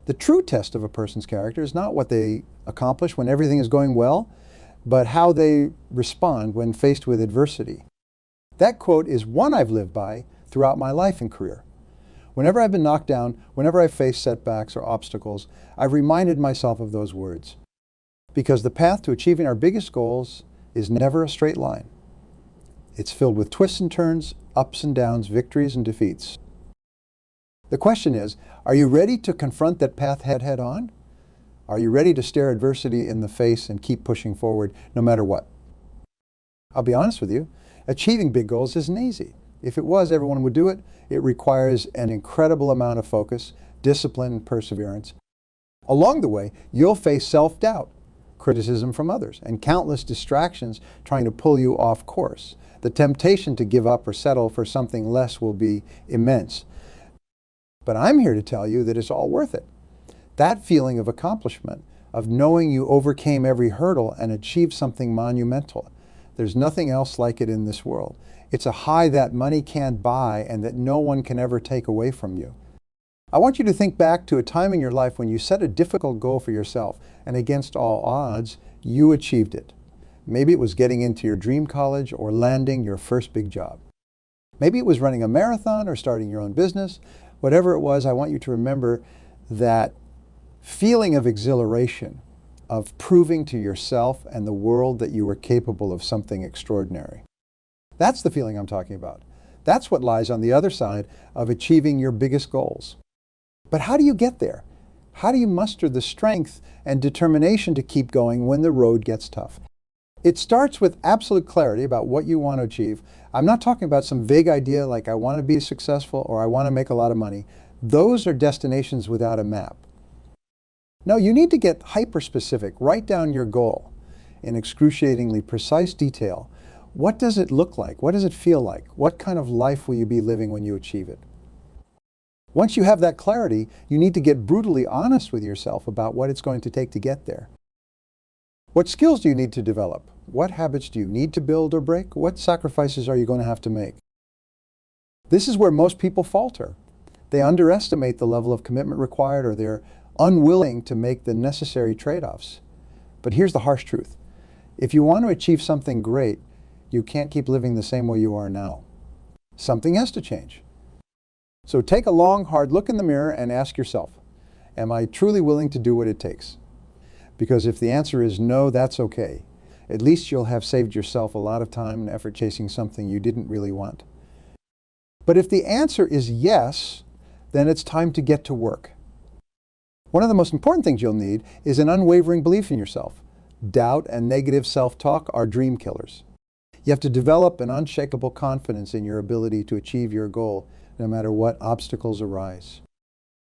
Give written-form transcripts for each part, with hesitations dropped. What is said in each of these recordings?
The true test of a person's character is not what they accomplish when everything is going well, but how they respond when faced with adversity. That quote is one I've lived by throughout my life and career. Whenever I've been knocked down, whenever I've faced setbacks or obstacles, I've reminded myself of those words. Because the path to achieving our biggest goals is never a straight line. It's filled with twists and turns, ups and downs, victories and defeats. The question is, are you ready to confront that path head on? Are you ready to stare adversity in the face and keep pushing forward no matter what? I'll be honest with you, achieving big goals isn't easy. If it was, everyone would do it. It requires an incredible amount of focus, discipline, and perseverance. Along the way, you'll face self-doubt, criticism from others, and countless distractions trying to pull you off course. The temptation to give up or settle for something less will be immense. But I'm here to tell you that it's all worth it. That feeling of accomplishment, of knowing you overcame every hurdle and achieved something monumental, there's nothing else like it in this world. It's a high that money can't buy and that no one can ever take away from you. I want you to think back to a time in your life when you set a difficult goal for yourself and against all odds, you achieved it. Maybe it was getting into your dream college or landing your first big job. Maybe it was running a marathon or starting your own business. Whatever it was, I want you to remember that feeling of exhilaration, of proving to yourself and the world that you were capable of something extraordinary. That's the feeling I'm talking about. That's what lies on the other side of achieving your biggest goals. But how do you get there? How do you muster the strength and determination to keep going when the road gets tough? It starts with absolute clarity about what you want to achieve. I'm not talking about some vague idea like I want to be successful or I want to make a lot of money. Those are destinations without a map. No, you need to get hyper-specific. Write down your goal in excruciatingly precise detail. What does it look like? What does it feel like? What kind of life will you be living when you achieve it? Once you have that clarity, you need to get brutally honest with yourself about what it's going to take to get there. What skills do you need to develop? What habits do you need to build or break? What sacrifices are you going to have to make? This is where most people falter. They underestimate the level of commitment required, or they're unwilling to make the necessary trade-offs. But here's the harsh truth. If you want to achieve something great, you can't keep living the same way you are now. Something has to change. So take a long, hard look in the mirror and ask yourself, am I truly willing to do what it takes? Because if the answer is no, that's okay. At least you'll have saved yourself a lot of time and effort chasing something you didn't really want. But if the answer is yes, then it's time to get to work. One of the most important things you'll need is an unwavering belief in yourself. Doubt and negative self-talk are dream killers. You have to develop an unshakable confidence in your ability to achieve your goal, no matter what obstacles arise.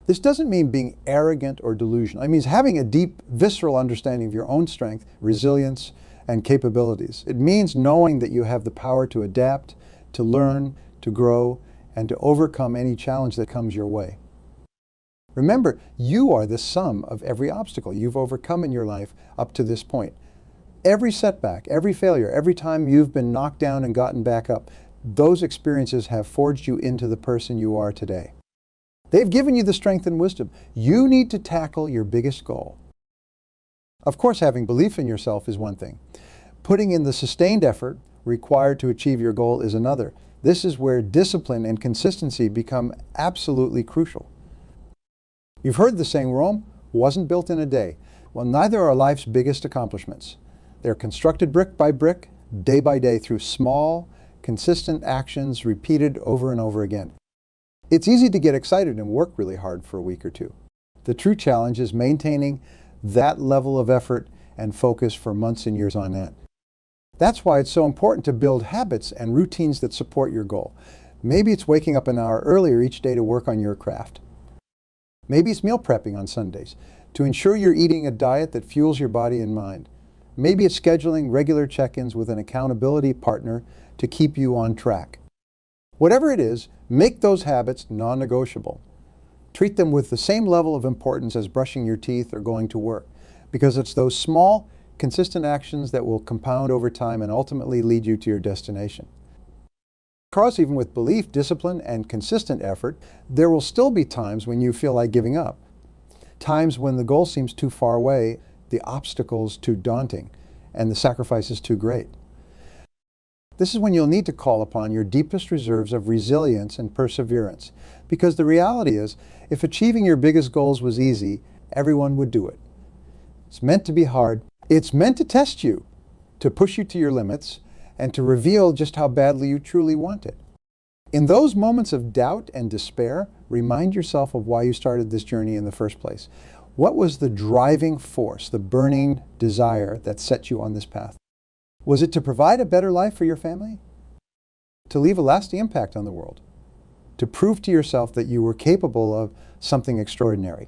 This doesn't mean being arrogant or delusional. It means having a deep, visceral understanding of your own strength, resilience, and capabilities. It means knowing that you have the power to adapt, to learn, to grow, and to overcome any challenge that comes your way. Remember, you are the sum of every obstacle you've overcome in your life up to this point. Every setback, every failure, every time you've been knocked down and gotten back up, those experiences have forged you into the person you are today. They've given you the strength and wisdom. You need to tackle your biggest goal. Of course, having belief in yourself is one thing. Putting in the sustained effort required to achieve your goal is another. This is where discipline and consistency become absolutely crucial. You've heard the saying, Rome wasn't built in a day. Well, neither are life's biggest accomplishments. They're constructed brick by brick, day by day, through small, consistent actions repeated over and over again. It's easy to get excited and work really hard for a week or two. The true challenge is maintaining that level of effort and focus for months and years on end. That's why it's so important to build habits and routines that support your goal. Maybe it's waking up an hour earlier each day to work on your craft. Maybe it's meal prepping on Sundays to ensure you're eating a diet that fuels your body and mind. Maybe it's scheduling regular check-ins with an accountability partner to keep you on track. Whatever it is, make those habits non-negotiable. Treat them with the same level of importance as brushing your teeth or going to work, because it's those small, consistent actions that will compound over time and ultimately lead you to your destination. Because even with belief, discipline, and consistent effort, there will still be times when you feel like giving up. times when the goal seems too far away, the obstacles too daunting, and the sacrifices too great. This is when you'll need to call upon your deepest reserves of resilience and perseverance, because the reality is, if achieving your biggest goals was easy, everyone would do it. It's meant to be hard. It's meant to test you, to push you to your limits, and to reveal just how badly you truly want it. In those moments of doubt and despair, remind yourself of why you started this journey in the first place. What was the driving force, the burning desire that set you on this path? Was it to provide a better life for your family? To leave a lasting impact on the world? To prove to yourself that you were capable of something extraordinary?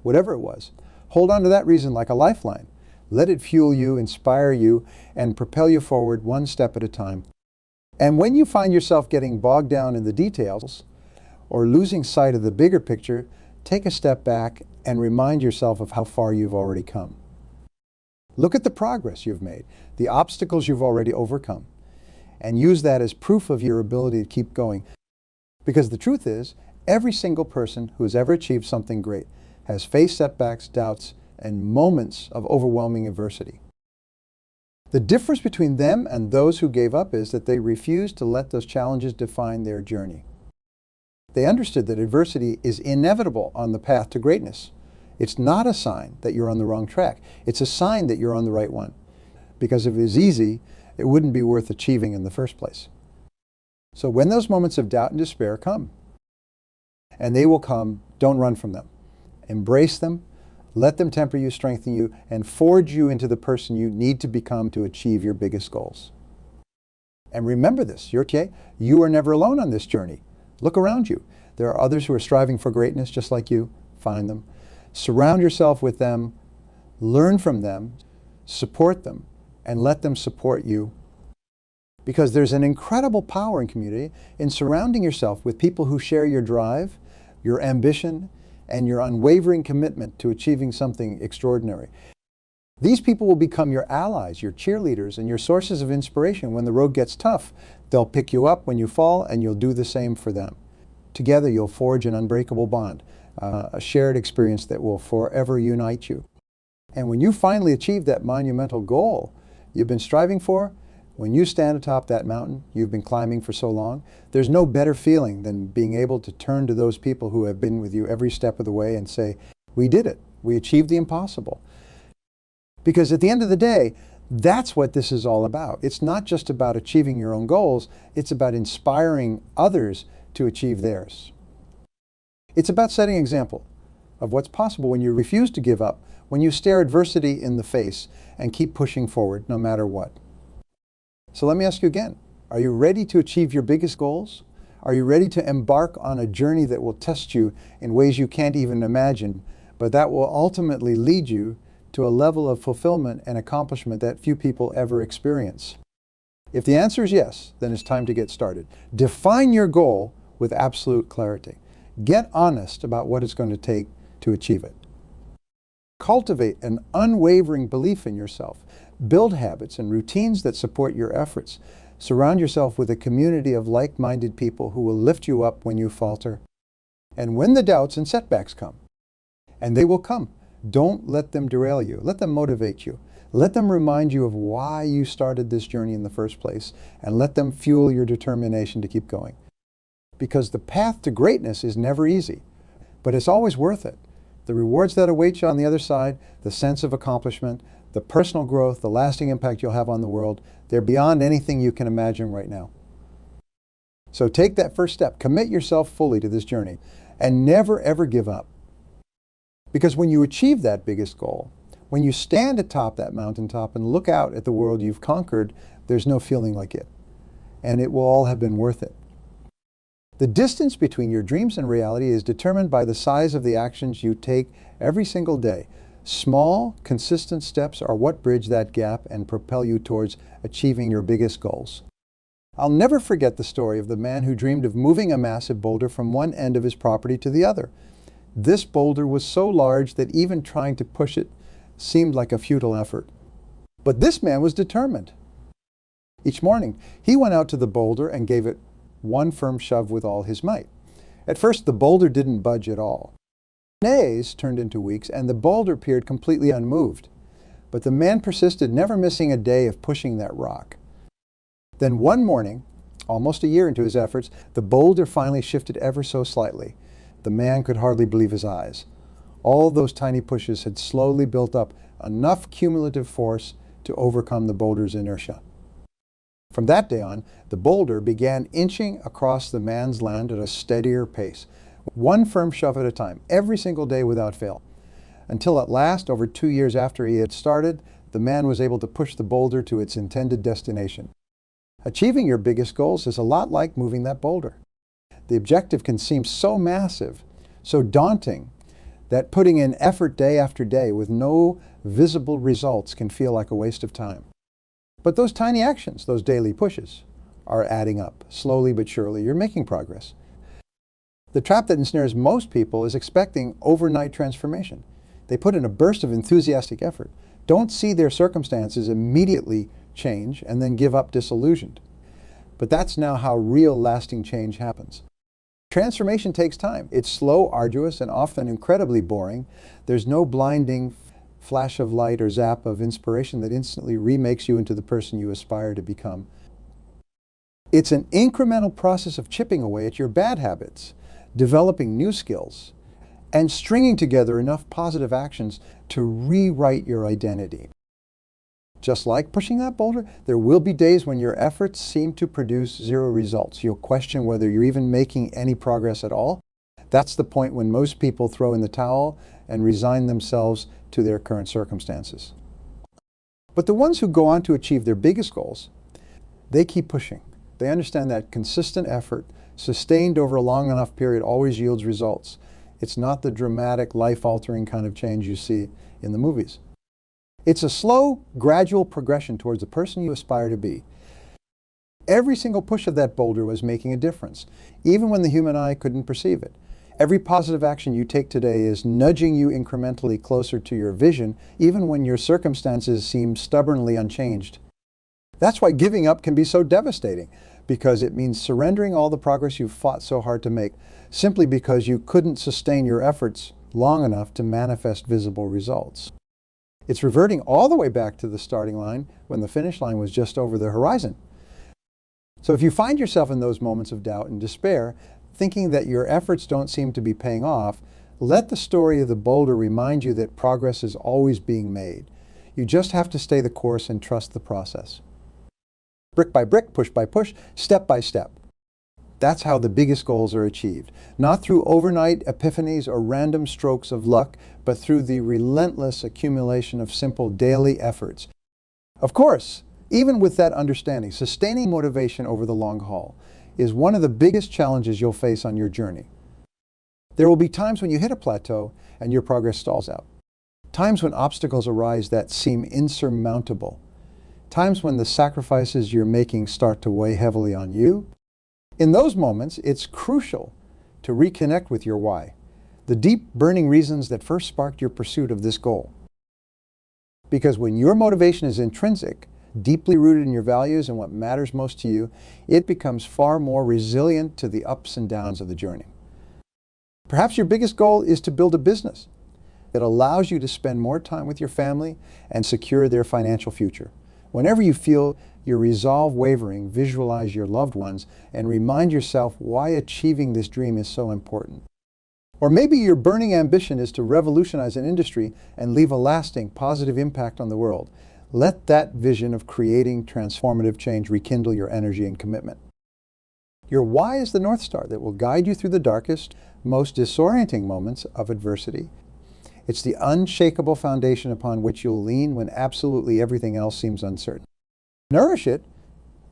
Whatever it was, hold on to that reason like a lifeline. Let it fuel you, inspire you, and propel you forward one step at a time. And when you find yourself getting bogged down in the details or losing sight of the bigger picture, take a step back and remind yourself of how far you've already come. Look at the progress you've made, the obstacles you've already overcome, and use that as proof of your ability to keep going. Because the truth is, every single person who has ever achieved something great has faced setbacks, doubts, and moments of overwhelming adversity. The difference between them and those who gave up is that they refused to let those challenges define their journey. They understood that adversity is inevitable on the path to greatness. It's not a sign that you're on the wrong track. It's a sign that you're on the right one. Because if it was easy, it wouldn't be worth achieving in the first place. So when those moments of doubt and despair come, and they will come, don't run from them. Embrace them, let them temper you, strengthen you, and forge you into the person you need to become to achieve your biggest goals. And remember this, you are never alone on this journey. Look around you. There are others who are striving for greatness just like you. Find them. Surround yourself with them, learn from them, support them, and let them support you. Because there's an incredible power in community in surrounding yourself with people who share your drive, your ambition, and your unwavering commitment to achieving something extraordinary. These people will become your allies, your cheerleaders, and your sources of inspiration when the road gets tough. They'll pick you up when you fall, and you'll do the same for them. Together, you'll forge an unbreakable bond. A shared experience that will forever unite you. And when you finally achieve that monumental goal you've been striving for, when you stand atop that mountain you've been climbing for so long, there's no better feeling than being able to turn to those people who have been with you every step of the way and say, we did it. We achieved the impossible. Because at the end of the day, that's what this is all about. It's not just about achieving your own goals, it's about inspiring others to achieve theirs. It's about setting an example of what's possible when you refuse to give up, when you stare adversity in the face and keep pushing forward no matter what. So let me ask you again, are you ready to achieve your biggest goals? Are you ready to embark on a journey that will test you in ways you can't even imagine, but that will ultimately lead you to a level of fulfillment and accomplishment that few people ever experience? If the answer is yes, then it's time to get started. Define your goal with absolute clarity. Get honest about what it's going to take to achieve it. Cultivate an unwavering belief in yourself. Build habits and routines that support your efforts. Surround yourself with a community of like-minded people who will lift you up when you falter. And when the doubts and setbacks come, and they will come, don't let them derail you. Let them motivate you. Let them remind you of why you started this journey in the first place, and let them fuel your determination to keep going. Because the path to greatness is never easy, but it's always worth it. The rewards that await you on the other side, the sense of accomplishment, the personal growth, the lasting impact you'll have on the world, they're beyond anything you can imagine right now. So take that first step, commit yourself fully to this journey, and never ever give up. Because when you achieve that biggest goal, when you stand atop that mountaintop and look out at the world you've conquered, there's no feeling like it. And it will all have been worth it. The distance between your dreams and reality is determined by the size of the actions you take every single day. Small, consistent steps are what bridge that gap and propel you towards achieving your biggest goals. I'll never forget the story of the man who dreamed of moving a massive boulder from one end of his property to the other. This boulder was so large that even trying to push it seemed like a futile effort. But this man was determined. Each morning, he went out to the boulder and gave it one firm shove with all his might. At first, the boulder didn't budge at all. Days turned into weeks, and the boulder appeared completely unmoved. But the man persisted, never missing a day of pushing that rock. Then one morning, almost a year into his efforts, the boulder finally shifted ever so slightly. The man could hardly believe his eyes. All those tiny pushes had slowly built up enough cumulative force to overcome the boulder's inertia. From that day on, the boulder began inching across the man's land at a steadier pace, one firm shove at a time, every single day without fail. Until at last, over 2 years after he had started, the man was able to push the boulder to its intended destination. Achieving your biggest goals is a lot like moving that boulder. The objective can seem so massive, so daunting, that putting in effort day after day with no visible results can feel like a waste of time. But those tiny actions, those daily pushes, are adding up. Slowly but surely, you're making progress. The trap that ensnares most people is expecting overnight transformation. They put in a burst of enthusiastic effort, don't see their circumstances immediately change, and then give up disillusioned. But that's now how real lasting change happens. Transformation takes time. It's slow, arduous, and often incredibly boring. There's no blinding flash of light or zap of inspiration that instantly remakes you into the person you aspire to become. It's an incremental process of chipping away at your bad habits, developing new skills, and stringing together enough positive actions to rewrite your identity. Just like pushing that boulder, there will be days when your efforts seem to produce zero results. You'll question whether you're even making any progress at all. That's the point when most people throw in the towel and resign themselves to their current circumstances. But the ones who go on to achieve their biggest goals, they keep pushing. They understand that consistent effort, sustained over a long enough period, always yields results. It's not the dramatic, life-altering kind of change you see in the movies. It's a slow, gradual progression towards the person you aspire to be. Every single push of that boulder was making a difference, even when the human eye couldn't perceive it. Every positive action you take today is nudging you incrementally closer to your vision, even when your circumstances seem stubbornly unchanged. That's why giving up can be so devastating, because it means surrendering all the progress you've fought so hard to make, simply because you couldn't sustain your efforts long enough to manifest visible results. It's reverting all the way back to the starting line when the finish line was just over the horizon. So if you find yourself in those moments of doubt and despair, thinking that your efforts don't seem to be paying off, let the story of the boulder remind you that progress is always being made. You just have to stay the course and trust the process. Brick by brick, push by push, step by step. That's how the biggest goals are achieved. Not through overnight epiphanies or random strokes of luck, but through the relentless accumulation of simple daily efforts. Of course, even with that understanding, sustaining motivation over the long haul is one of the biggest challenges you'll face on your journey. There will be times when you hit a plateau and your progress stalls out. Times when obstacles arise that seem insurmountable. Times when the sacrifices you're making start to weigh heavily on you. In those moments, it's crucial to reconnect with your why, the deep, burning reasons that first sparked your pursuit of this goal. Because when your motivation is intrinsic, deeply rooted in your values and what matters most to you, it becomes far more resilient to the ups and downs of the journey. Perhaps your biggest goal is to build a business that allows you to spend more time with your family and secure their financial future. Whenever you feel your resolve wavering, visualize your loved ones and remind yourself why achieving this dream is so important. Or maybe your burning ambition is to revolutionize an industry and leave a lasting, positive impact on the world. Let that vision of creating transformative change rekindle your energy and commitment. Your why is the North Star that will guide you through the darkest, most disorienting moments of adversity. It's the unshakable foundation upon which you'll lean when absolutely everything else seems uncertain. Nourish it,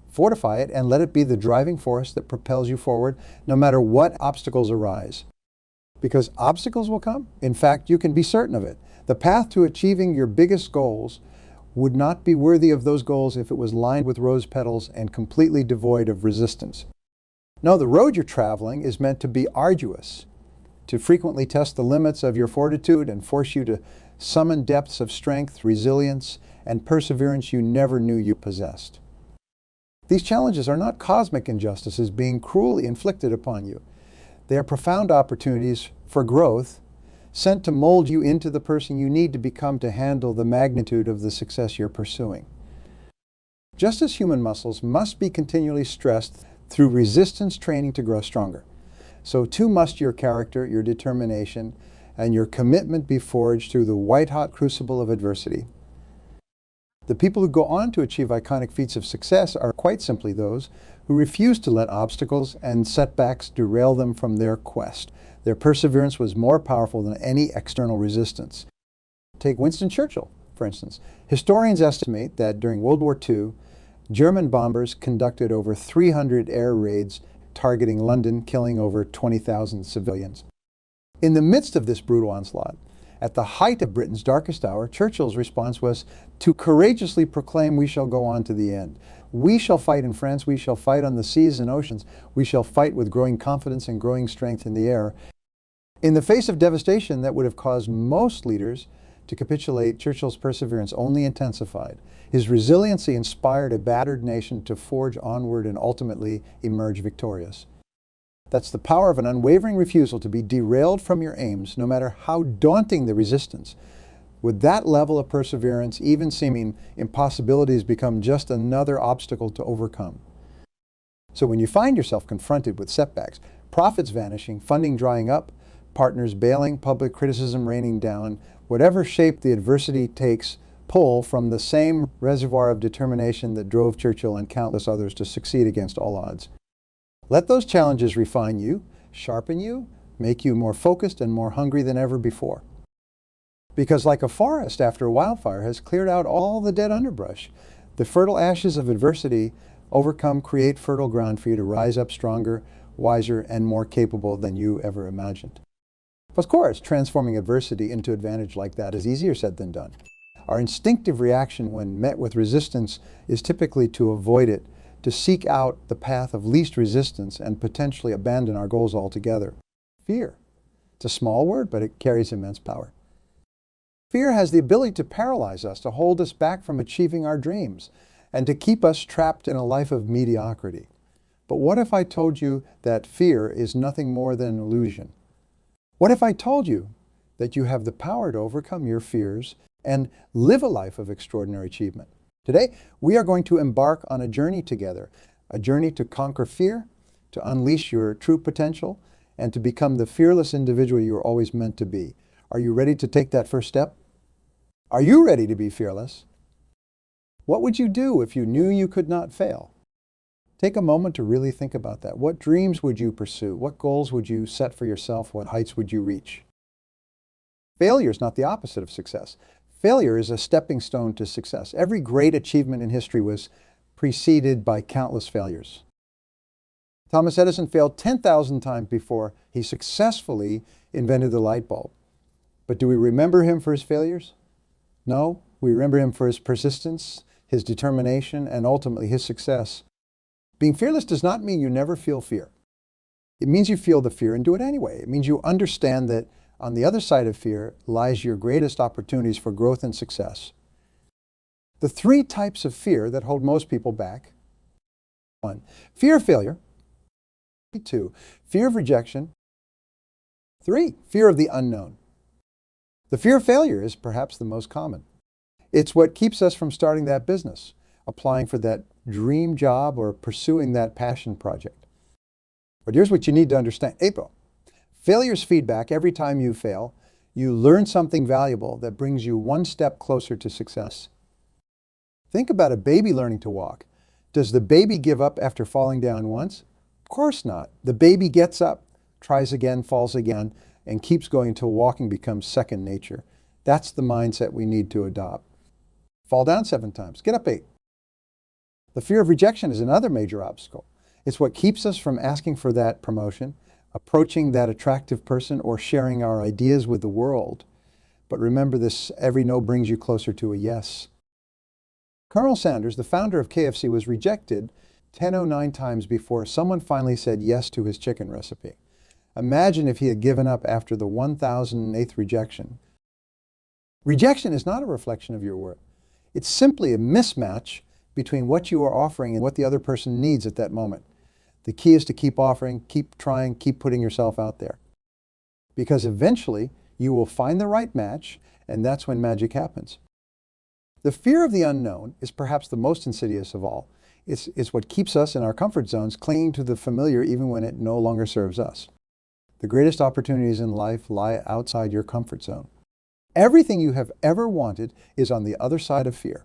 fortify it, and let it be the driving force that propels you forward no matter what obstacles arise. Because obstacles will come. In fact, you can be certain of it. The path to achieving your biggest goals would not be worthy of those goals if it was lined with rose petals and completely devoid of resistance. No, the road you're traveling is meant to be arduous, to frequently test the limits of your fortitude and force you to summon depths of strength, resilience, and perseverance you never knew you possessed. These challenges are not cosmic injustices being cruelly inflicted upon you. They are profound opportunities for growth, sent to mold you into the person you need to become to handle the magnitude of the success you're pursuing. Just as human muscles must be continually stressed through resistance training to grow stronger, so too must your character, your determination, and your commitment be forged through the white-hot crucible of adversity. The people who go on to achieve iconic feats of success are quite simply those who refuse to let obstacles and setbacks derail them from their quest. Their perseverance was more powerful than any external resistance. Take Winston Churchill, for instance. Historians estimate that during World War II, German bombers conducted over 300 air raids targeting London, killing over 20,000 civilians. In the midst of this brutal onslaught, at the height of Britain's darkest hour, Churchill's response was to courageously proclaim, "We shall go on to the end. We shall fight in France, we shall fight on the seas and oceans, we shall fight with growing confidence and growing strength in the air." In the face of devastation that would have caused most leaders to capitulate, Churchill's perseverance only intensified. His resiliency inspired a battered nation to forge onward and ultimately emerge victorious. That's the power of an unwavering refusal to be derailed from your aims, no matter how daunting the resistance. With that level of perseverance, even seeming impossibilities become just another obstacle to overcome. So when you find yourself confronted with setbacks, profits vanishing, funding drying up, partners bailing, public criticism raining down, whatever shape the adversity takes, pull from the same reservoir of determination that drove Churchill and countless others to succeed against all odds. Let those challenges refine you, sharpen you, make you more focused and more hungry than ever before. Because like a forest after a wildfire has cleared out all the dead underbrush, the fertile ashes of adversity overcome create fertile ground for you to rise up stronger, wiser, and more capable than you ever imagined. Of course, transforming adversity into advantage like that is easier said than done. Our instinctive reaction when met with resistance is typically to avoid it, to seek out the path of least resistance and potentially abandon our goals altogether. Fear. It's a small word, but it carries immense power. Fear has the ability to paralyze us, to hold us back from achieving our dreams, and to keep us trapped in a life of mediocrity. But what if I told you that fear is nothing more than an illusion? What if I told you that you have the power to overcome your fears and live a life of extraordinary achievement? Today, we are going to embark on a journey together, a journey to conquer fear, to unleash your true potential, and to become the fearless individual you were always meant to be. Are you ready to take that first step? Are you ready to be fearless? What would you do if you knew you could not fail? Take a moment to really think about that. What dreams would you pursue? What goals would you set for yourself? What heights would you reach? Failure is not the opposite of success. Failure is a stepping stone to success. Every great achievement in history was preceded by countless failures. Thomas Edison failed 10,000 times before he successfully invented the light bulb. But do we remember him for his failures? No, we remember him for his persistence, his determination, and ultimately his success. Being fearless does not mean you never feel fear. It means you feel the fear and do it anyway. It means you understand that on the other side of fear lies your greatest opportunities for growth and success. The three types of fear that hold most people back. 1. Fear of failure. 2. Fear of rejection. 3. Fear of the unknown. The fear of failure is perhaps the most common. It's what keeps us from starting that business, applying for that dream job, or pursuing that passion project. But here's what you need to understand. April. Failure's feedback. Every time you fail, you learn something valuable that brings you one step closer to success. Think about a baby learning to walk. Does the baby give up after falling down once? Of course not. The baby gets up, tries again, falls again, and keeps going until walking becomes second nature. That's the mindset we need to adopt. Fall down 7 times, get up 8. The fear of rejection is another major obstacle. It's what keeps us from asking for that promotion, approaching that attractive person, or sharing our ideas with the world. But remember this, every no brings you closer to a yes. Colonel Sanders, the founder of KFC, was rejected 1009 times before someone finally said yes to his chicken recipe. Imagine if he had given up after the 1008th rejection. Rejection is not a reflection of your worth. It's simply a mismatch between what you are offering and what the other person needs at that moment. The key is to keep offering, keep trying, keep putting yourself out there. Because eventually, You will find the right match, and that's when magic happens. The fear of the unknown is perhaps the most insidious of all. It's what keeps us in our comfort zones, clinging to the familiar even when it no longer serves us. The greatest opportunities in life lie outside your comfort zone. Everything you have ever wanted is on the other side of fear.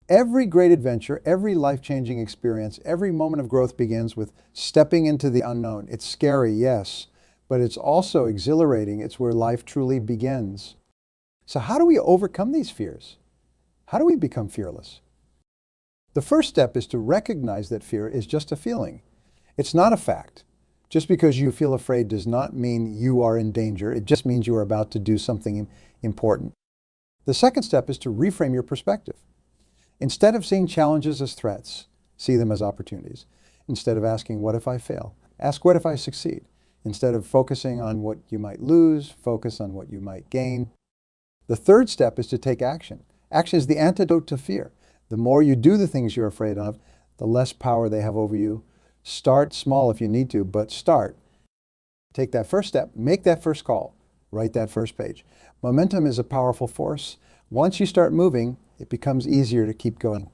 Every great adventure, every life-changing experience, every moment of growth begins with stepping into the unknown. It's scary, yes, but it's also exhilarating. It's where life truly begins. So how do we overcome these fears? How do we become fearless? The first step is to recognize that fear is just a feeling. It's not a fact. Just because you feel afraid does not mean you are in danger. It just means you are about to do something important. The second step is to reframe your perspective. Instead of seeing challenges as threats, see them as opportunities. Instead of asking, what if I fail? Ask, what if I succeed? Instead of focusing on what you might lose, focus on what you might gain. The third step is to take action. Action is the antidote to fear. The more you do the things you're afraid of, the less power they have over you. Start small if you need to, but start. Take that first step, make that first call, write that first page. Momentum is a powerful force. Once you start moving, it becomes easier to keep going.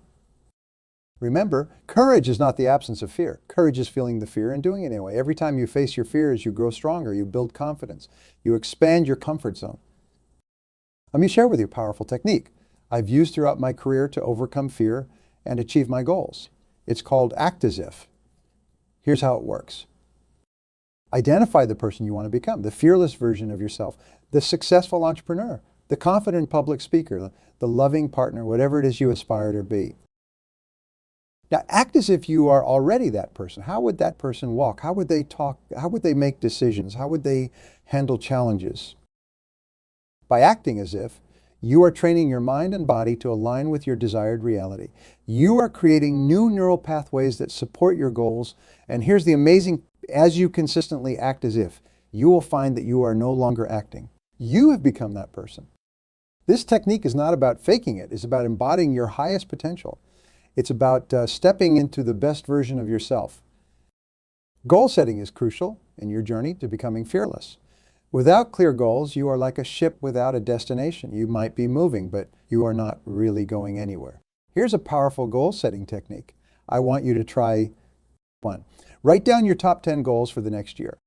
Remember, courage is not the absence of fear. Courage is feeling the fear and doing it anyway. Every time you face your fears, you grow stronger, you build confidence, you expand your comfort zone. Let me share with you a powerful technique I've used throughout my career to overcome fear and achieve my goals. It's called act as if. Here's how it works. Identify the person you want to become, the fearless version of yourself, the successful entrepreneur, the confident public speaker, the loving partner, whatever it is you aspire to be. Now, act as if you are already that person. How would that person walk? How would they talk? How would they make decisions? How would they handle challenges? By acting as if, you are training your mind and body to align with your desired reality. You are creating new neural pathways that support your goals. And here's the amazing, as you consistently act as if, you will find that you are no longer acting. You have become that person. This technique is not about faking it. It's about embodying your highest potential. It's about stepping into the best version of yourself. Goal setting is crucial in your journey to becoming fearless. Without clear goals, you are like a ship without a destination. You might be moving, but you are not really going anywhere. Here's a powerful goal-setting technique. I want you to try 1. Write down your top 10 goals for the next year.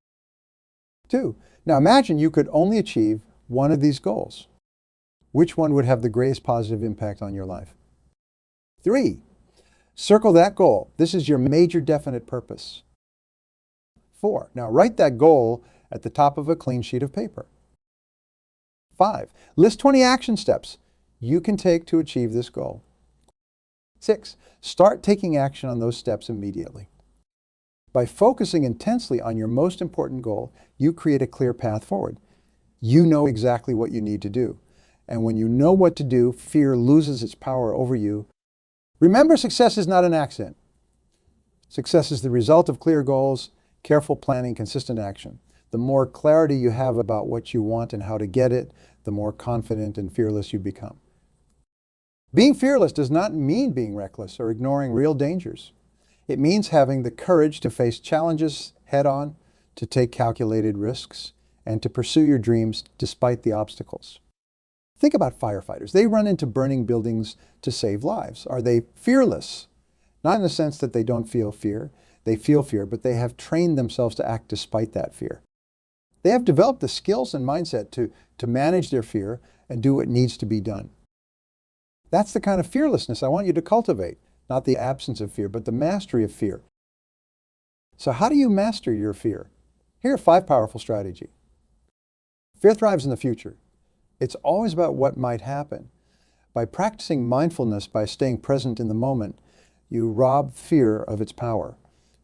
2. Now imagine you could only achieve one of these goals. Which one would have the greatest positive impact on your life? 3. Circle that goal. This is your major definite purpose. 4. Now write that goal at the top of a clean sheet of paper. 5. List 20 action steps you can take to achieve this goal. 6. Start taking action on those steps immediately. By focusing intensely on your most important goal, you create a clear path forward. You know exactly what you need to do. And when you know what to do, fear loses its power over you. Remember, success is not an accident. Success is the result of clear goals, careful planning, consistent action. The more clarity you have about what you want and how to get it, the more confident and fearless you become. Being fearless does not mean being reckless or ignoring real dangers. It means having the courage to face challenges head-on, to take calculated risks, and to pursue your dreams despite the obstacles. Think about firefighters. They run into burning buildings to save lives. Are they fearless? Not in the sense that they don't feel fear. They feel fear, but they have trained themselves to act despite that fear. They have developed the skills and mindset to manage their fear and do what needs to be done. That's the kind of fearlessness I want you to cultivate, not the absence of fear, but the mastery of fear. So how do you master your fear? Here are 5 powerful strategies. Fear thrives in the future. It's always about what might happen. By practicing mindfulness, by staying present in the moment, you rob fear of its power.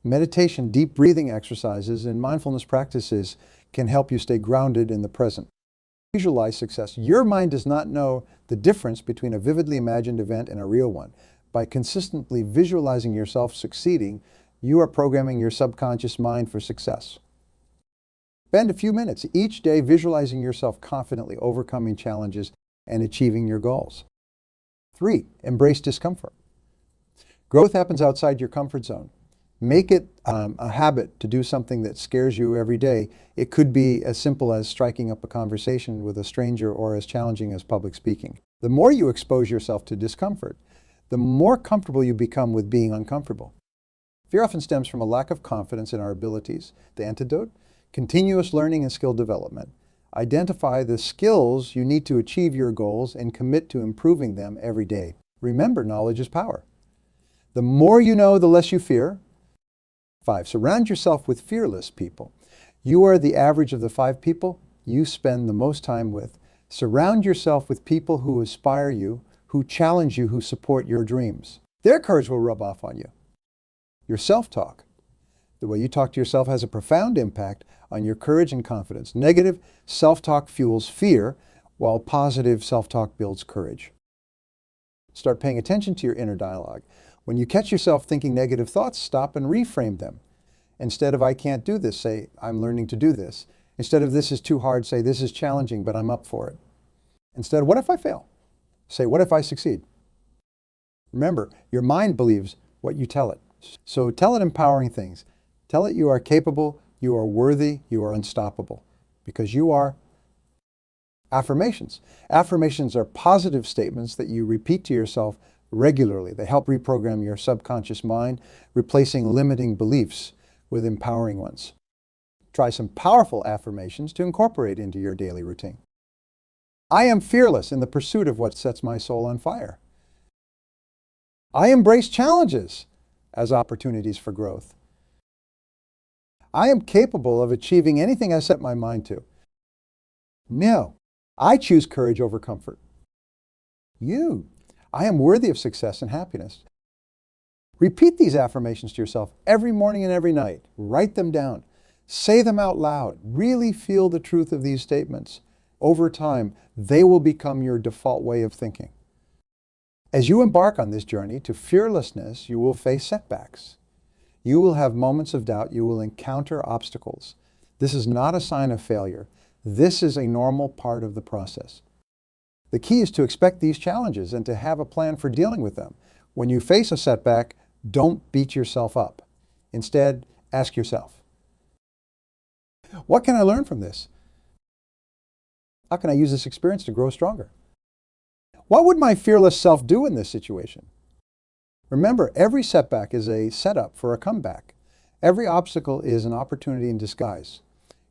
Meditation, deep breathing exercises, and mindfulness practices can help you stay grounded in the present. Visualize success. Your mind does not know the difference between a vividly imagined event and a real one. By consistently visualizing yourself succeeding, you are programming your subconscious mind for success. Spend a few minutes each day visualizing yourself confidently overcoming challenges and achieving your goals. 3. Embrace discomfort. Growth happens outside your comfort zone. Make it a habit to do something that scares you every day. It could be as simple as striking up a conversation with a stranger or as challenging as public speaking. The more you expose yourself to discomfort, the more comfortable you become with being uncomfortable. Fear often stems from a lack of confidence in our abilities. The antidote? Continuous learning and skill development. Identify the skills you need to achieve your goals and commit to improving them every day. Remember, knowledge is power. The more you know, the less you fear. 5, surround yourself with fearless people. You are the average of the 5 people you spend the most time with. Surround yourself with people who inspire you, who challenge you, who support your dreams. Their courage will rub off on you. Your self-talk, the way you talk to yourself, has a profound impact on your courage and confidence. Negative self-talk fuels fear, while positive self-talk builds courage. Start paying attention to your inner dialogue. When you catch yourself thinking negative thoughts, stop and reframe them. Instead of "I can't do this," say "I'm learning to do this." Instead of "this is too hard," say "this is challenging, but I'm up for it." Instead of "what if I fail?" say "what if I succeed?" Remember, your mind believes what you tell it. So tell it empowering things. Tell it you are capable, you are worthy, you are unstoppable, because you are. Affirmations. Affirmations are positive statements that you repeat to yourself regularly. They help reprogram your subconscious mind, replacing limiting beliefs with empowering ones. Try some powerful affirmations to incorporate into your daily routine. I am fearless in the pursuit of what sets my soul on fire. I embrace challenges as opportunities for growth. I am capable of achieving anything I set my mind to. No, I choose courage over comfort. I am worthy of success and happiness. Repeat these affirmations to yourself every morning and every night. Write them down. Say them out loud. Really feel the truth of these statements. Over time, they will become your default way of thinking. As you embark on this journey to fearlessness, you will face setbacks. You will have moments of doubt. You will encounter obstacles. This is not a sign of failure. This is a normal part of the process. The key is to expect these challenges and to have a plan for dealing with them. When you face a setback, don't beat yourself up. Instead, ask yourself, what can I learn from this? How can I use this experience to grow stronger? What would my fearless self do in this situation? Remember, every setback is a setup for a comeback. Every obstacle is an opportunity in disguise.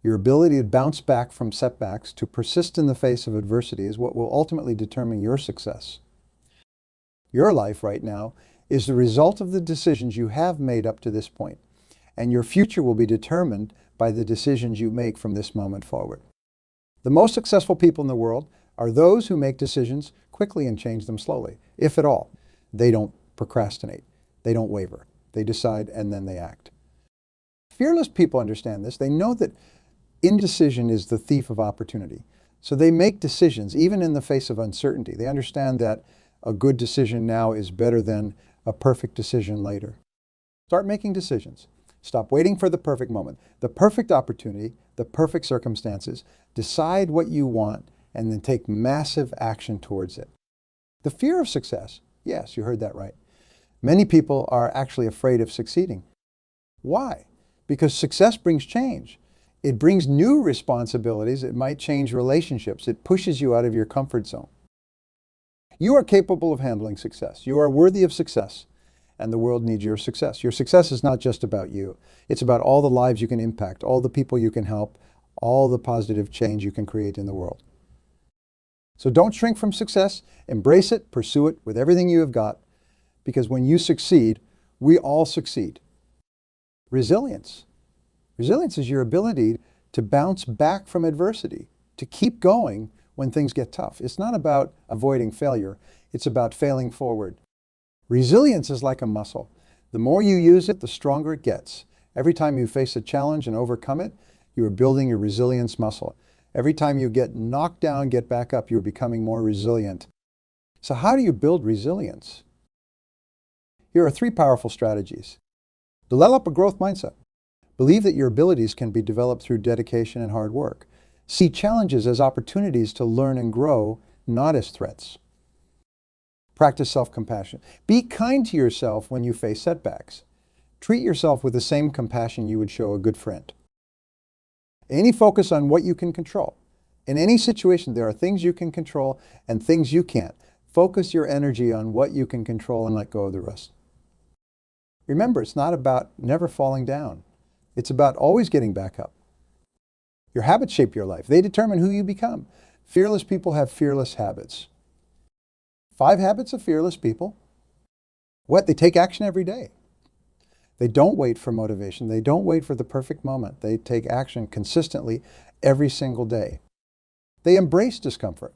Your ability to bounce back from setbacks, to persist in the face of adversity, is what will ultimately determine your success. Your life right now is the result of the decisions you have made up to this point, and your future will be determined by the decisions you make from this moment forward. The most successful people in the world are those who make decisions quickly and change them slowly, if at all. They don't procrastinate. They don't waver. They decide and then they act. Fearless people understand this. They know that indecision is the thief of opportunity. So they make decisions even in the face of uncertainty. They understand that a good decision now is better than a perfect decision later. Start making decisions. Stop waiting for the perfect moment, the perfect opportunity, the perfect circumstances. Decide what you want and then take massive action towards it. The fear of success. Yes, you heard that right. Many people are actually afraid of succeeding. Why? Because success brings change. It brings new responsibilities. It might change relationships. It pushes you out of your comfort zone. You are capable of handling success. You are worthy of success, and the world needs your success. Your success is not just about you. It's about all the lives you can impact, all the people you can help, all the positive change you can create in the world. So don't shrink from success. Embrace it. Pursue it with everything you have got, because when you succeed, we all succeed. Resilience. Resilience is your ability to bounce back from adversity, to keep going when things get tough. It's not about avoiding failure. It's about failing forward. Resilience is like a muscle. The more you use it, the stronger it gets. Every time you face a challenge and overcome it, you are building your resilience muscle. Every time you get knocked down, get back up, you're becoming more resilient. So how do you build resilience? Here are 3 powerful strategies. Develop a growth mindset. Believe that your abilities can be developed through dedication and hard work. See challenges as opportunities to learn and grow, not as threats. Practice self-compassion. Be kind to yourself when you face setbacks. Treat yourself with the same compassion you would show a good friend. Any focus on what you can control. In any situation, there are things you can control and things you can't. Focus your energy on what you can control and let go of the rest. Remember, it's not about never falling down. It's about always getting back up. Your habits shape your life. They determine who you become. Fearless people have fearless habits. 5 habits of fearless people. What? They take action every day. They don't wait for motivation. They don't wait for the perfect moment. They take action consistently every single day. They embrace discomfort.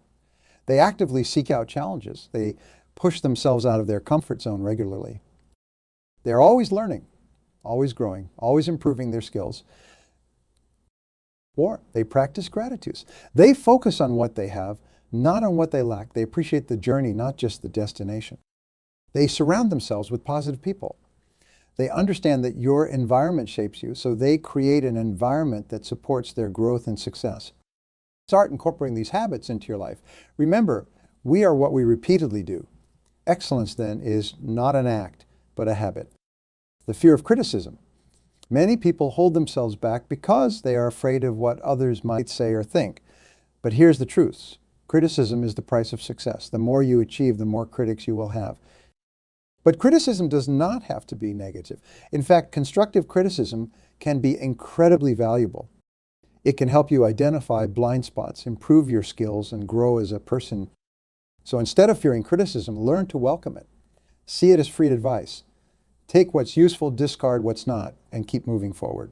They actively seek out challenges. They push themselves out of their comfort zone regularly. They're always learning, always growing, always improving their skills. Or they practice gratitude. They focus on what they have, not on what they lack. They appreciate the journey, not just the destination. They surround themselves with positive people. They understand that your environment shapes you, so they create an environment that supports their growth and success. Start incorporating these habits into your life. Remember, we are what we repeatedly do. Excellence, then, is not an act, but a habit. The fear of criticism. Many people hold themselves back because they are afraid of what others might say or think. But here's the truth. Criticism is the price of success. The more you achieve, the more critics you will have. But criticism does not have to be negative. In fact, constructive criticism can be incredibly valuable. It can help you identify blind spots, improve your skills, and grow as a person. So instead of fearing criticism, learn to welcome it. See it as free advice. Take what's useful, discard what's not, and keep moving forward.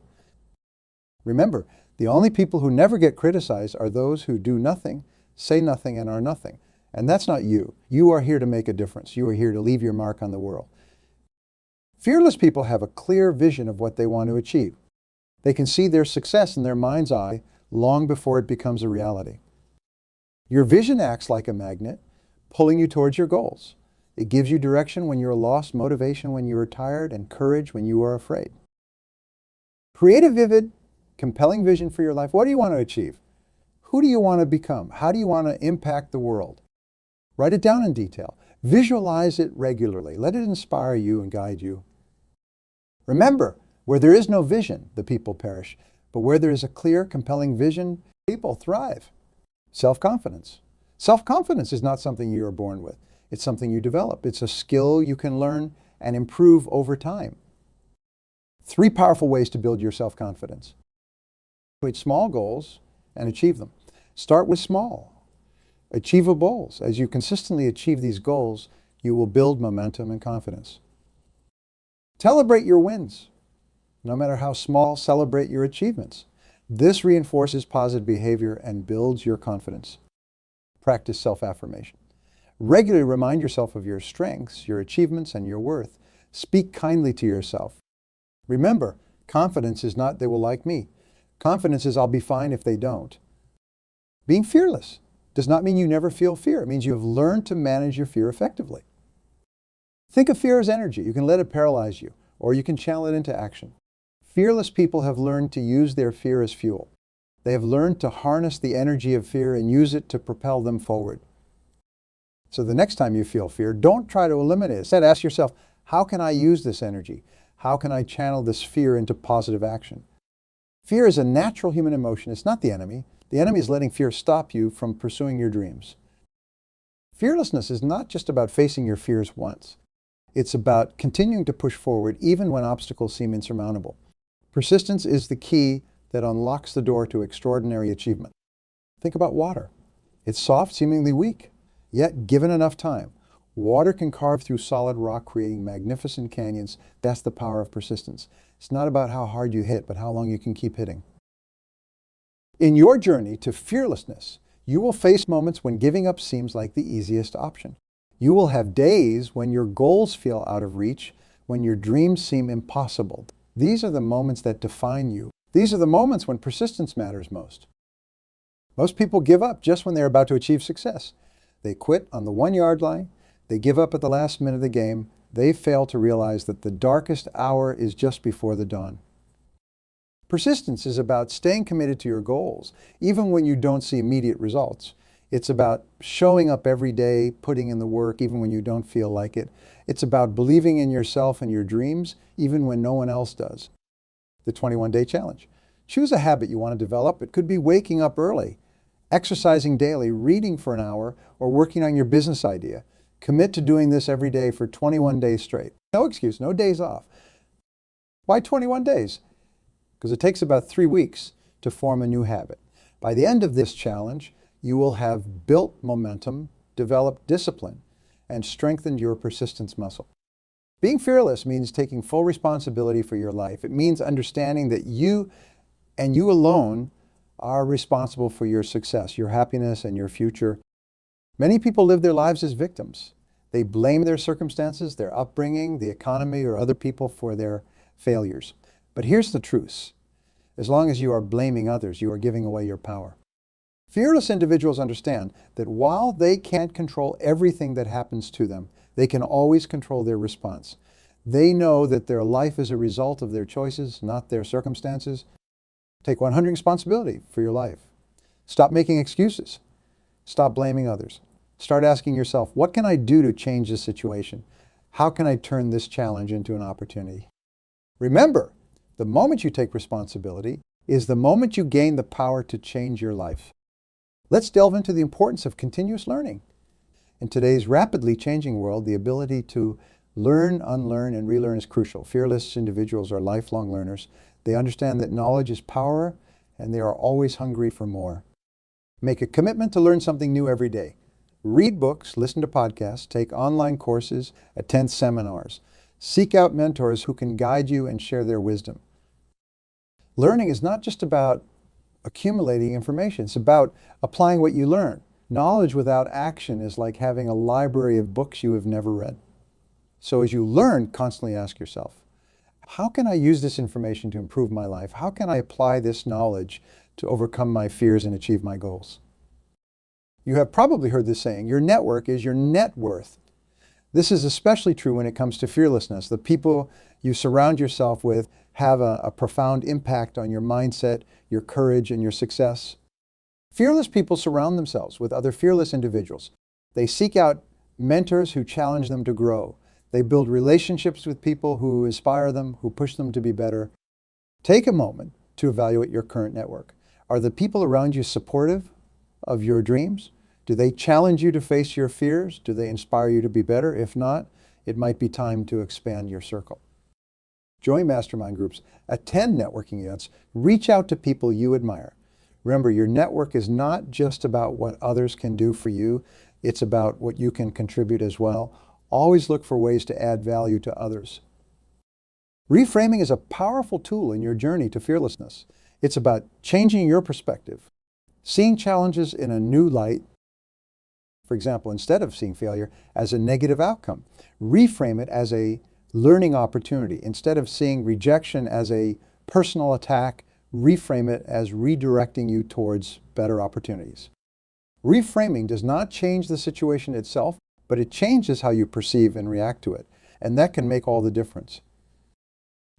Remember, the only people who never get criticized are those who do nothing, say nothing, and are nothing. And that's not you. You are here to make a difference. You are here to leave your mark on the world. Fearless people have a clear vision of what they want to achieve. They can see their success in their mind's eye long before it becomes a reality. Your vision acts like a magnet, pulling you towards your goals. It gives you direction when you're lost, motivation when you are tired, and courage when you are afraid. Create a vivid, compelling vision for your life. What do you want to achieve? Who do you want to become? How do you want to impact the world? Write it down in detail. Visualize it regularly. Let it inspire you and guide you. Remember, where there is no vision, the people perish. But where there is a clear, compelling vision, people thrive. Self-confidence. Self-confidence is not something you are born with. It's something you develop. It's a skill you can learn and improve over time. 3 powerful ways to build your self-confidence. Create small goals and achieve them. Start with small, achievable goals. As you consistently achieve these goals, you will build momentum and confidence. Celebrate your wins. No matter how small, celebrate your achievements. This reinforces positive behavior and builds your confidence. Practice self-affirmation. Regularly remind yourself of your strengths, your achievements, and your worth. Speak kindly to yourself. Remember, confidence is not they will like me. Confidence is I'll be fine if they don't. Being fearless does not mean you never feel fear. It means you have learned to manage your fear effectively. Think of fear as energy. You can let it paralyze you, or you can channel it into action. Fearless people have learned to use their fear as fuel. They have learned to harness the energy of fear and use it to propel them forward. So the next time you feel fear, don't try to eliminate it. Instead, ask yourself, how can I use this energy? How can I channel this fear into positive action? Fear is a natural human emotion. It's not the enemy. The enemy is letting fear stop you from pursuing your dreams. Fearlessness is not just about facing your fears once. It's about continuing to push forward even when obstacles seem insurmountable. Persistence is the key that unlocks the door to extraordinary achievement. Think about water. It's soft, seemingly weak. Yet, given enough time, water can carve through solid rock, creating magnificent canyons. That's the power of persistence. It's not about how hard you hit, but how long you can keep hitting. In your journey to fearlessness, you will face moments when giving up seems like the easiest option. You will have days when your goals feel out of reach, when your dreams seem impossible. These are the moments that define you. These are the moments when persistence matters most. Most people give up just when they're about to achieve success. They quit on the 1-yard line. They give up at the last minute of the game. They fail to realize that the darkest hour is just before the dawn. Persistence is about staying committed to your goals, even when you don't see immediate results. It's about showing up every day, putting in the work even when you don't feel like it. It's about believing in yourself and your dreams even when no one else does. The 21-day challenge. Choose a habit you want to develop. It could be waking up early, exercising daily, reading for an hour, or working on your business idea. Commit to doing this every day for 21 days straight. No excuse, no days off. Why 21 days? Because it takes about 3 weeks to form a new habit. By the end of this challenge, you will have built momentum, developed discipline, and strengthened your persistence muscle. Being fearless means taking full responsibility for your life. It means understanding that you and you alone are responsible for your success, your happiness, and your future. Many people live their lives as victims. They blame their circumstances, their upbringing, the economy, or other people for their failures. But here's the truth. As long as you are blaming others, you are giving away your power. Fearless individuals understand that while they can't control everything that happens to them, they can always control their response. They know that their life is a result of their choices, not their circumstances. Take 100% responsibility for your life. Stop making excuses. Stop blaming others. Start asking yourself, what can I do to change this situation? How can I turn this challenge into an opportunity? Remember, the moment you take responsibility is the moment you gain the power to change your life. Let's delve into the importance of continuous learning. In today's rapidly changing world, the ability to learn, unlearn, and relearn is crucial. Fearless individuals are lifelong learners. They understand that knowledge is power, and they are always hungry for more. Make a commitment to learn something new every day. Read books, listen to podcasts, take online courses, attend seminars. Seek out mentors who can guide you and share their wisdom. Learning is not just about accumulating information. It's about applying what you learn. Knowledge without action is like having a library of books you have never read. So as you learn, constantly ask yourself, how can I use this information to improve my life? How can I apply this knowledge to overcome my fears and achieve my goals? You have probably heard this saying, your network is your net worth. This is especially true when it comes to fearlessness. The people you surround yourself with have a profound impact on your mindset, your courage, and your success. Fearless people surround themselves with other fearless individuals. They seek out mentors who challenge them to grow. They build relationships with people who inspire them, who push them to be better. Take a moment to evaluate your current network. Are the people around you supportive of your dreams? Do they challenge you to face your fears? Do they inspire you to be better? If not, it might be time to expand your circle. Join mastermind groups, attend networking events, reach out to people you admire. Remember, your network is not just about what others can do for you, it's about what you can contribute as well. Always look for ways to add value to others. Reframing is a powerful tool in your journey to fearlessness. It's about changing your perspective, seeing challenges in a new light. For example, instead of seeing failure as a negative outcome, reframe it as a learning opportunity. Instead of seeing rejection as a personal attack, reframe it as redirecting you towards better opportunities. Reframing does not change the situation itself, but it changes how you perceive and react to it. And that can make all the difference.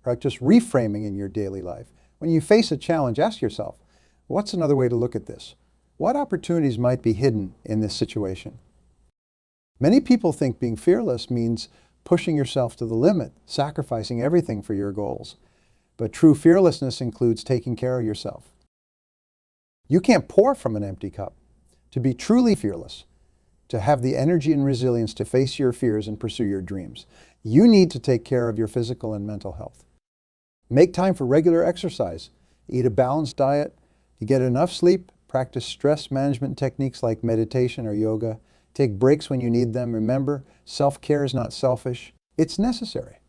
Practice reframing in your daily life. When you face a challenge, ask yourself, what's another way to look at this? What opportunities might be hidden in this situation? Many people think being fearless means pushing yourself to the limit, sacrificing everything for your goals. But true fearlessness includes taking care of yourself. You can't pour from an empty cup. To be truly fearless, to have the energy and resilience to face your fears and pursue your dreams, you need to take care of your physical and mental health. Make time for regular exercise. Eat a balanced diet. You get enough sleep. Practice stress management techniques like meditation or yoga. Take breaks when you need them. Remember, self-care is not selfish. It's necessary.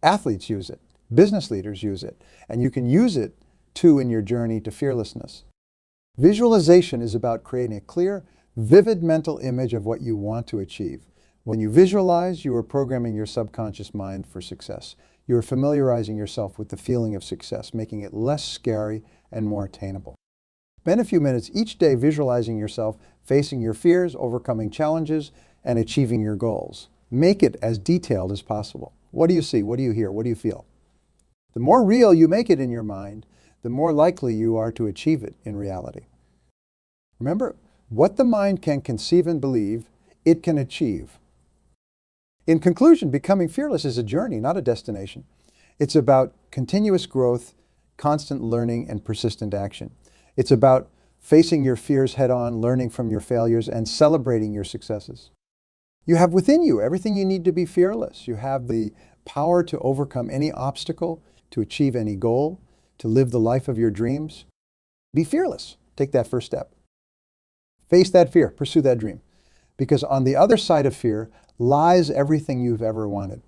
Athletes use it. Business leaders use it. And you can use it, too, in your journey to fearlessness. Visualization is about creating a clear, vivid mental image of what you want to achieve. When you visualize, you are programming your subconscious mind for success. You are familiarizing yourself with the feeling of success, making it less scary and more attainable. Spend a few minutes each day visualizing yourself facing your fears, overcoming challenges, and achieving your goals. Make it as detailed as possible. What do you see? What do you hear? What do you feel? The more real you make it in your mind, the more likely you are to achieve it in reality. Remember, What the mind can conceive and believe, it can achieve. In conclusion, becoming fearless is a journey, not a destination. It's about continuous growth, constant learning, and persistent action. It's about facing your fears head-on, learning from your failures, and celebrating your successes. You have within you everything you need to be fearless. You have the power to overcome any obstacle, to achieve any goal, to live the life of your dreams. Be fearless. Take that first step. Face that fear. Pursue that dream. Because on the other side of fear lies everything you've ever wanted.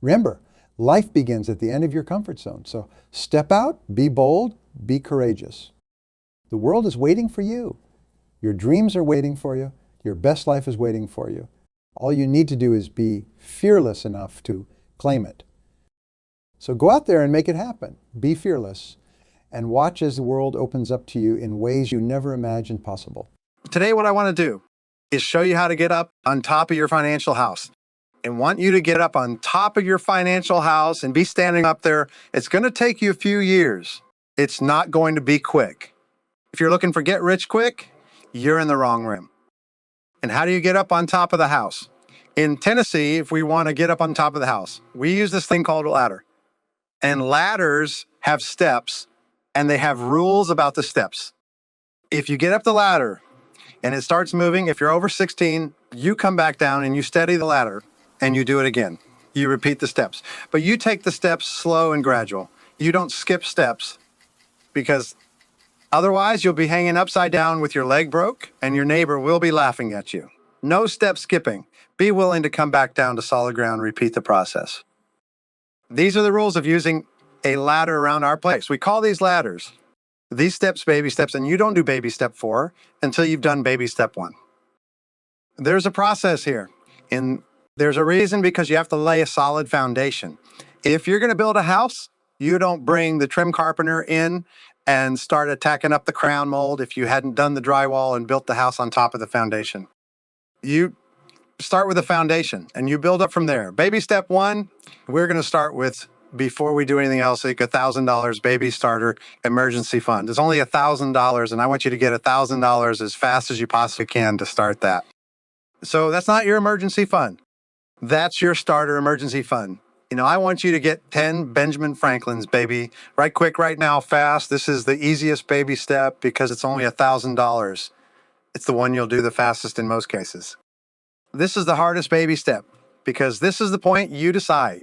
Remember, life begins at the end of your comfort zone. So step out, be bold, be courageous. The world is waiting for you. Your dreams are waiting for you. Your best life is waiting for you. All you need to do is be fearless enough to claim it. So go out there and make it happen. Be fearless and watch as the world opens up to you in ways you never imagined possible. Today, what I want to do is show you how to get up on top of your financial house. And want you to get up on top of your financial house and be standing up there. It's going to take you a few years. It's not going to be quick. If you're looking for get rich quick, you're in the wrong room. And how do you get up on top of the house? In Tennessee, if we want to get up on top of the house, we use this thing called a ladder. And ladders have steps, and they have rules about the steps. If you get up the ladder and it starts moving, if you're over 16, you come back down and you steady the ladder and you do it again. You repeat the steps. But you take the steps slow and gradual. You don't skip steps because otherwise you'll be hanging upside down with your leg broke and your neighbor will be laughing at you. No step skipping. Be willing to come back down to solid ground, repeat the process. These are the rules of using a ladder around our place. We call these ladders. These steps, baby steps, and you don't do baby step 4 until you've done baby step 1. There's a process here, and there's a reason because you have to lay a solid foundation. If you're going to build a house, you don't bring the trim carpenter in and start attacking up the crown mold if you hadn't done the drywall and built the house on top of the foundation. You start with a foundation and you build up from there. Baby step 1, we're going to start with, before we do anything else, like $1,000 baby starter emergency fund. It's only $1,000, and I want you to get $1,000 as fast as you possibly can to start that. So that's not your emergency fund. That's your starter emergency fund. You know, I want you to get 10 Benjamin Franklin's, baby, right quick, right now, fast. This is the easiest baby step because it's only $1,000. It's the one you'll do the fastest in most cases. This is the hardest baby step because this is the point you decide.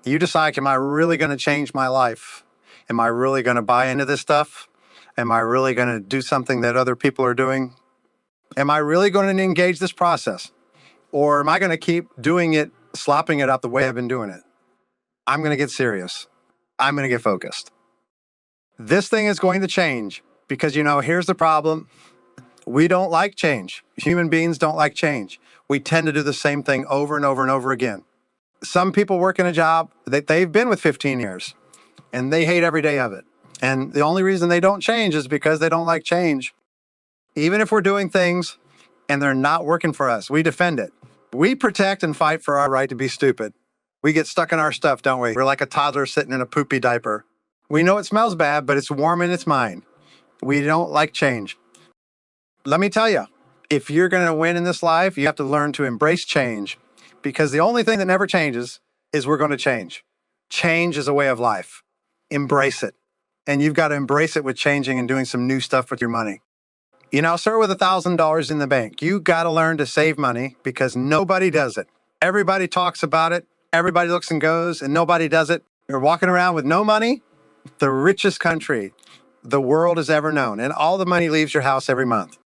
You decide, am I really going to change my life? Am I really going to buy into this stuff? Am I really going to do something that other people are doing? Am I really going to engage this process? Or am I going to keep doing it, slopping it up the way I've been doing it? I'm going to get serious. I'm going to get focused. This thing is going to change because, you know, here's the problem. We don't like change. Human beings don't like change. We tend to do the same thing over and over and over again. Some people work in a job that they've been with 15 years and they hate every day of it. And the only reason they don't change is because they don't like change. Even if we're doing things and they're not working for us, we defend it. We protect and fight for our right to be stupid. We get stuck in our stuff, don't we? We're like a toddler sitting in a poopy diaper. We know it smells bad, but it's warm in its mind. We don't like change. Let me tell you, if you're going to win in this life, you have to learn to embrace change. Because the only thing that never changes is we're going to change. Change is a way of life. Embrace it. And you've got to embrace it with changing and doing some new stuff with your money. You know, start with $1,000 in the bank. You got to learn to save money because nobody does it. Everybody talks about it. Everybody looks and goes, and nobody does it. You're walking around with no money, the richest country the world has ever known, and all the money leaves your house every month.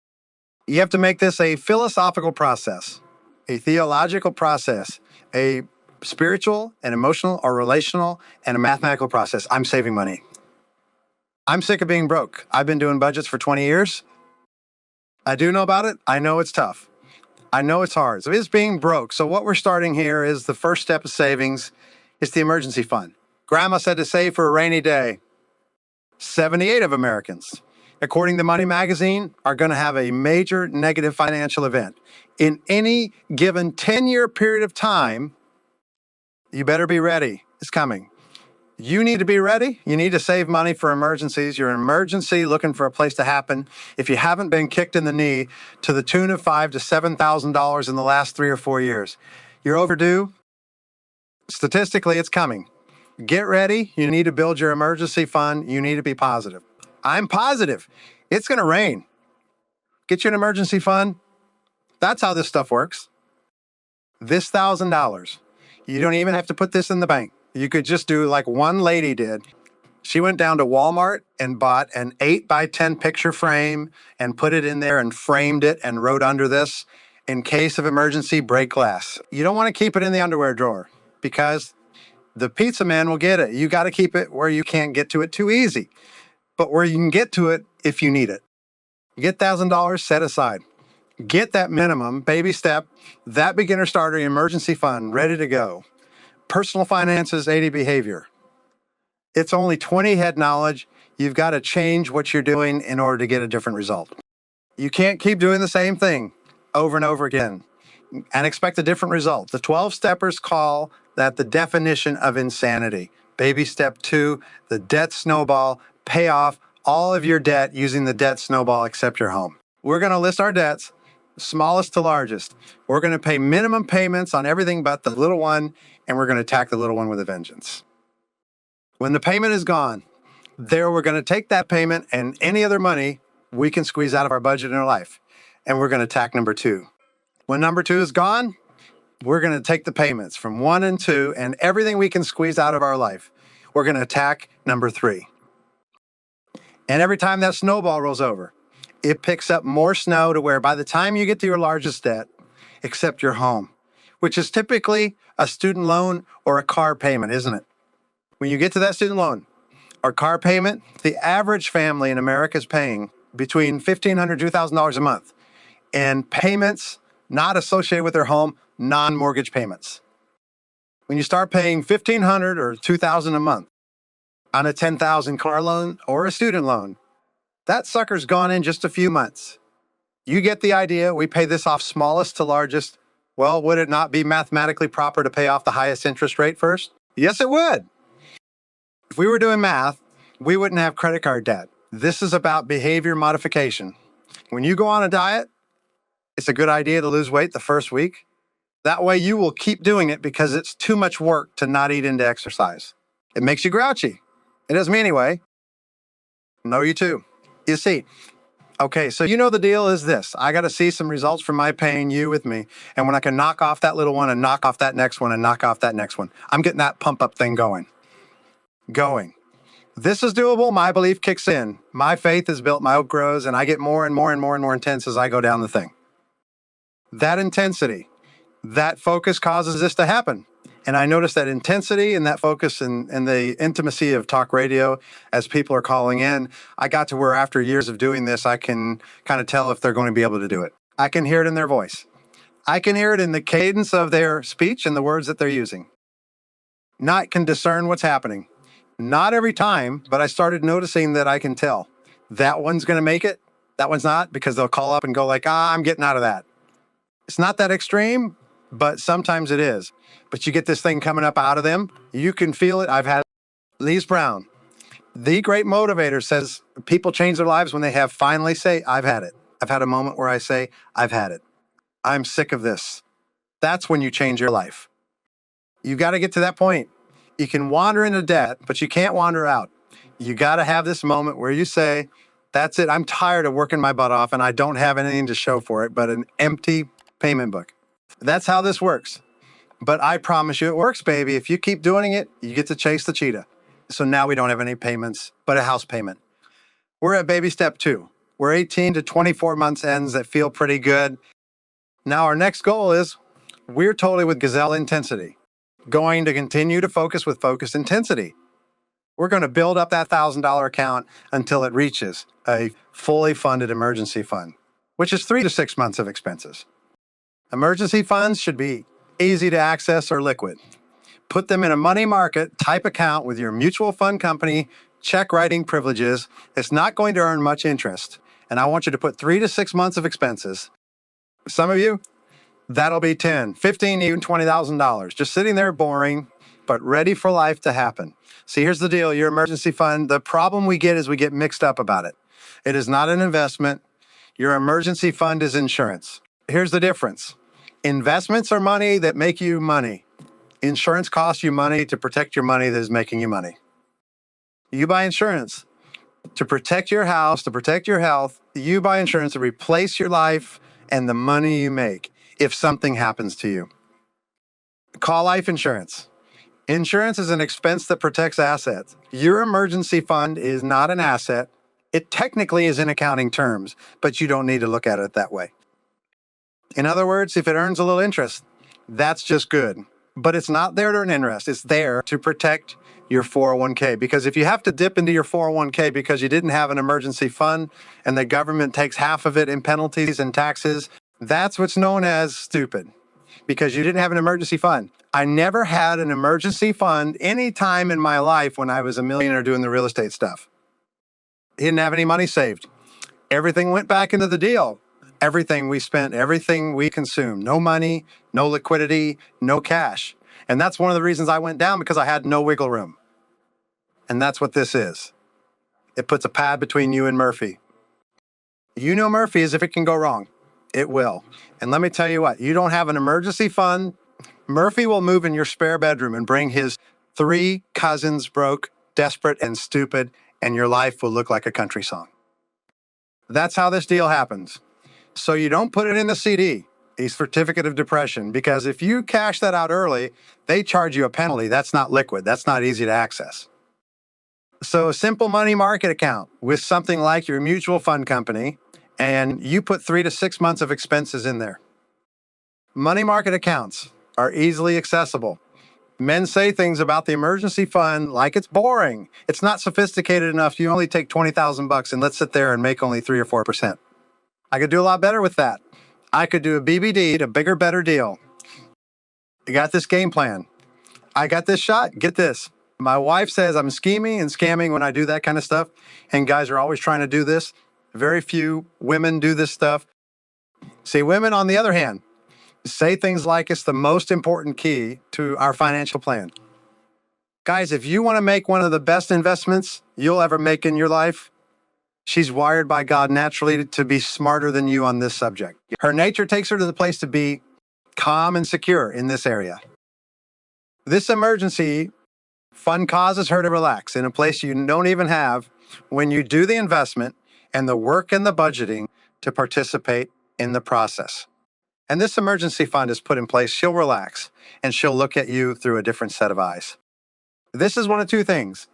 You have to make this a philosophical process, a theological process, a spiritual and emotional or relational and a mathematical process. I'm saving money. I'm sick of being broke. I've been doing budgets for 20 years. I do know about it. I know it's tough. I know it's hard. So it's being broke. So what we're starting here is the first step of savings is the emergency fund. Grandma said to save for a rainy day. 78 of Americans, according to Money Magazine, are going to have a major negative financial event. In any given 10-year period of time, you better be ready. It's coming. You need to be ready. You need to save money for emergencies. You're an emergency looking for a place to happen. If you haven't been kicked in the knee to the tune of $5,000 to $7,000 in the last 3 or 4 years, you're overdue. Statistically, it's coming. Get ready. You need to build your emergency fund. You need to be positive. I'm positive. It's going to rain. Get you an emergency fund. That's how this stuff works. This $1,000, you don't even have to put this in the bank. You could just do like one lady did. She went down to Walmart and bought an 8x10 picture frame and put it in there and framed it and wrote under this, in case of emergency, break glass. You don't want to keep it in the underwear drawer because the pizza man will get it. You got to keep it where you can't get to it too easy, but where you can get to it if you need it. You get $1,000 set aside. Get that minimum, baby step, that beginner starter emergency fund ready to go. Personal finances, 80 behavior. It's only 20 head knowledge. You've got to change what you're doing in order to get a different result. You can't keep doing the same thing over and over again and expect a different result. The 12 steppers call that the definition of insanity. Baby step 2, the debt snowball, pay off all of your debt using the debt snowball except your home. We're going to list our debts, smallest to largest. We're going to pay minimum payments on everything but the little one, and we're going to attack the little one with a vengeance. When the payment is gone, we're going to take that payment and any other money we can squeeze out of our budget in our life, and we're going to attack number 2. When number 2 is gone, we're going to take the payments from 1 and 2 and everything we can squeeze out of our life. We're going to attack number 3. And every time that snowball rolls over, it picks up more snow to where by the time you get to your largest debt, except your home, which is typically a student loan or a car payment, isn't it? When you get to that student loan or car payment, the average family in America is paying between $1,500 to $2,000 a month in payments not associated with their home, non-mortgage payments. When you start paying $1,500 or $2,000 a month on a $10,000 car loan or a student loan, that sucker's gone in just a few months. You get the idea. We pay this off smallest to largest. Well, would it not be mathematically proper to pay off the highest interest rate first? Yes, it would. If we were doing math, we wouldn't have credit card debt. This is about behavior modification. When you go on a diet, it's a good idea to lose weight the first week. That way you will keep doing it because it's too much work to not eat into exercise. It makes you grouchy. It does me anyway. No, you too. You see, okay, so you know the deal is this. I got to see some results from my pain, you with me. And when I can knock off that little one and knock off that next one and knock off that next one, I'm getting that pump up thing going. This is doable. My belief kicks in. My faith is built, my oak grows, and I get more and more and more and more intense as I go down the thing. That intensity, that focus causes this to happen. And I noticed that intensity and that focus and the intimacy of talk radio as people are calling in, I got to where after years of doing this, I can kind of tell if they're going to be able to do it. I can hear it in their voice. I can hear it in the cadence of their speech and the words that they're using. I can discern what's happening. Not every time, but I started noticing that I can tell. That one's going to make it. That one's not, because they'll call up and go like, I'm getting out of that. It's not that extreme, but sometimes it is. But you get this thing coming up out of them. You can feel it. I've had Lise Brown, the great motivator, says people change their lives when they have finally say, I've had it. I've had a moment where I say, I've had it. I'm sick of this. That's when you change your life. You've got to get to that point. You can wander into debt, but you can't wander out. You got to have this moment where you say, that's it. I'm tired of working my butt off and I don't have anything to show for it but an empty payment book. That's how this works. But I promise you it works, baby. If you keep doing it, you get to chase the cheetah. So now we don't have any payments but a house payment. We're at baby step 2. We're 18 to 24 months ends that feel pretty good. Now our next goal is we're totally with gazelle intensity. Going to continue to focus with focused intensity. We're going to build up that $1,000 account until it reaches a fully funded emergency fund, which is 3 to 6 months of expenses. Emergency funds should be easy to access or liquid. Put them in a money market type account with your mutual fund company, check writing privileges. It's not going to earn much interest. And I want you to put 3 to 6 months of expenses. Some of you, that'll be $10,000, $15,000, even $20,000. Just sitting there boring, but ready for life to happen. See, here's the deal. Your emergency fund, the problem we get is we get mixed up about it. It is not an investment. Your emergency fund is insurance. Here's the difference. Investments are money that make you money. Insurance costs you money to protect your money that is making you money. You buy insurance to protect your house, to protect your health. You buy insurance to replace your life and the money you make if something happens to you. Call life insurance. Insurance is an expense that protects assets. Your emergency fund is not an asset. It technically is in accounting terms, but you don't need to look at it that way. In other words, if it earns a little interest, that's just good. But it's not there to earn interest. It's there to protect your 401k. Because if you have to dip into your 401k because you didn't have an emergency fund and the government takes half of it in penalties and taxes, that's what's known as stupid. Because you didn't have an emergency fund. I never had an emergency fund any time in my life when I was a millionaire doing the real estate stuff. Didn't have any money saved. Everything went back into the deal. Everything we spent, everything we consumed. No money, no liquidity, no cash. And that's one of the reasons I went down, because I had no wiggle room. And that's what this is. It puts a pad between you and Murphy. You know Murphy is if it can go wrong. It will. And let me tell you what, you don't have an emergency fund, Murphy will move in your spare bedroom and bring his 3 cousins broke, desperate, and stupid, and your life will look like a country song. That's how this deal happens. So you don't put it in a CD, a certificate of depression, because if you cash that out early, they charge you a penalty. That's not liquid. That's not easy to access. So a simple money market account with something like your mutual fund company, and you put 3 to 6 months of expenses in there. Money market accounts are easily accessible. Men say things about the emergency fund like it's boring. It's not sophisticated enough. You only take $20,000 and let's sit there and make only 3 or 4%. I could do a lot better with that. I could do a BBD, a bigger, better deal. I got this game plan. I got this shot. Get this. My wife says I'm scheming and scamming when I do that kind of stuff. And guys are always trying to do this. Very few women do this stuff. See, women, on the other hand, say things like it's the most important key to our financial plan. Guys, if you want to make one of the best investments you'll ever make in your life, she's wired by God naturally to be smarter than you on this subject. Her nature takes her to the place to be calm and secure in this area. This emergency fund causes her to relax in a place you don't even have when you do the investment and the work and the budgeting to participate in the process. And this emergency fund is put in place, she'll relax and she'll look at you through a different set of eyes. This is one of 2 things.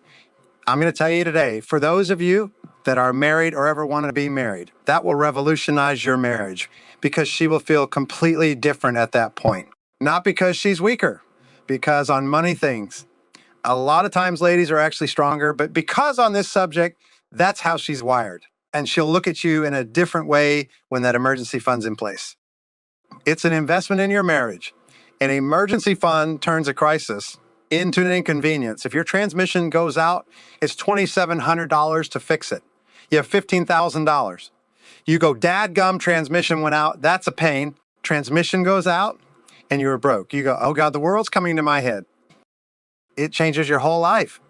I'm going to tell you today, for those of you that are married or ever want to be married, that will revolutionize your marriage because she will feel completely different at that point. Not because she's weaker, because on money things, a lot of times ladies are actually stronger, but because on this subject, that's how she's wired. And she'll look at you in a different way when that emergency fund's in place. It's an investment in your marriage. An emergency fund turns a crisis into an inconvenience. If your transmission goes out, it's $2,700 to fix it. You have $15,000. You go, dadgum, transmission went out. That's a pain. Transmission goes out and you're broke. You go, oh God, the world's coming to my head. It changes your whole life.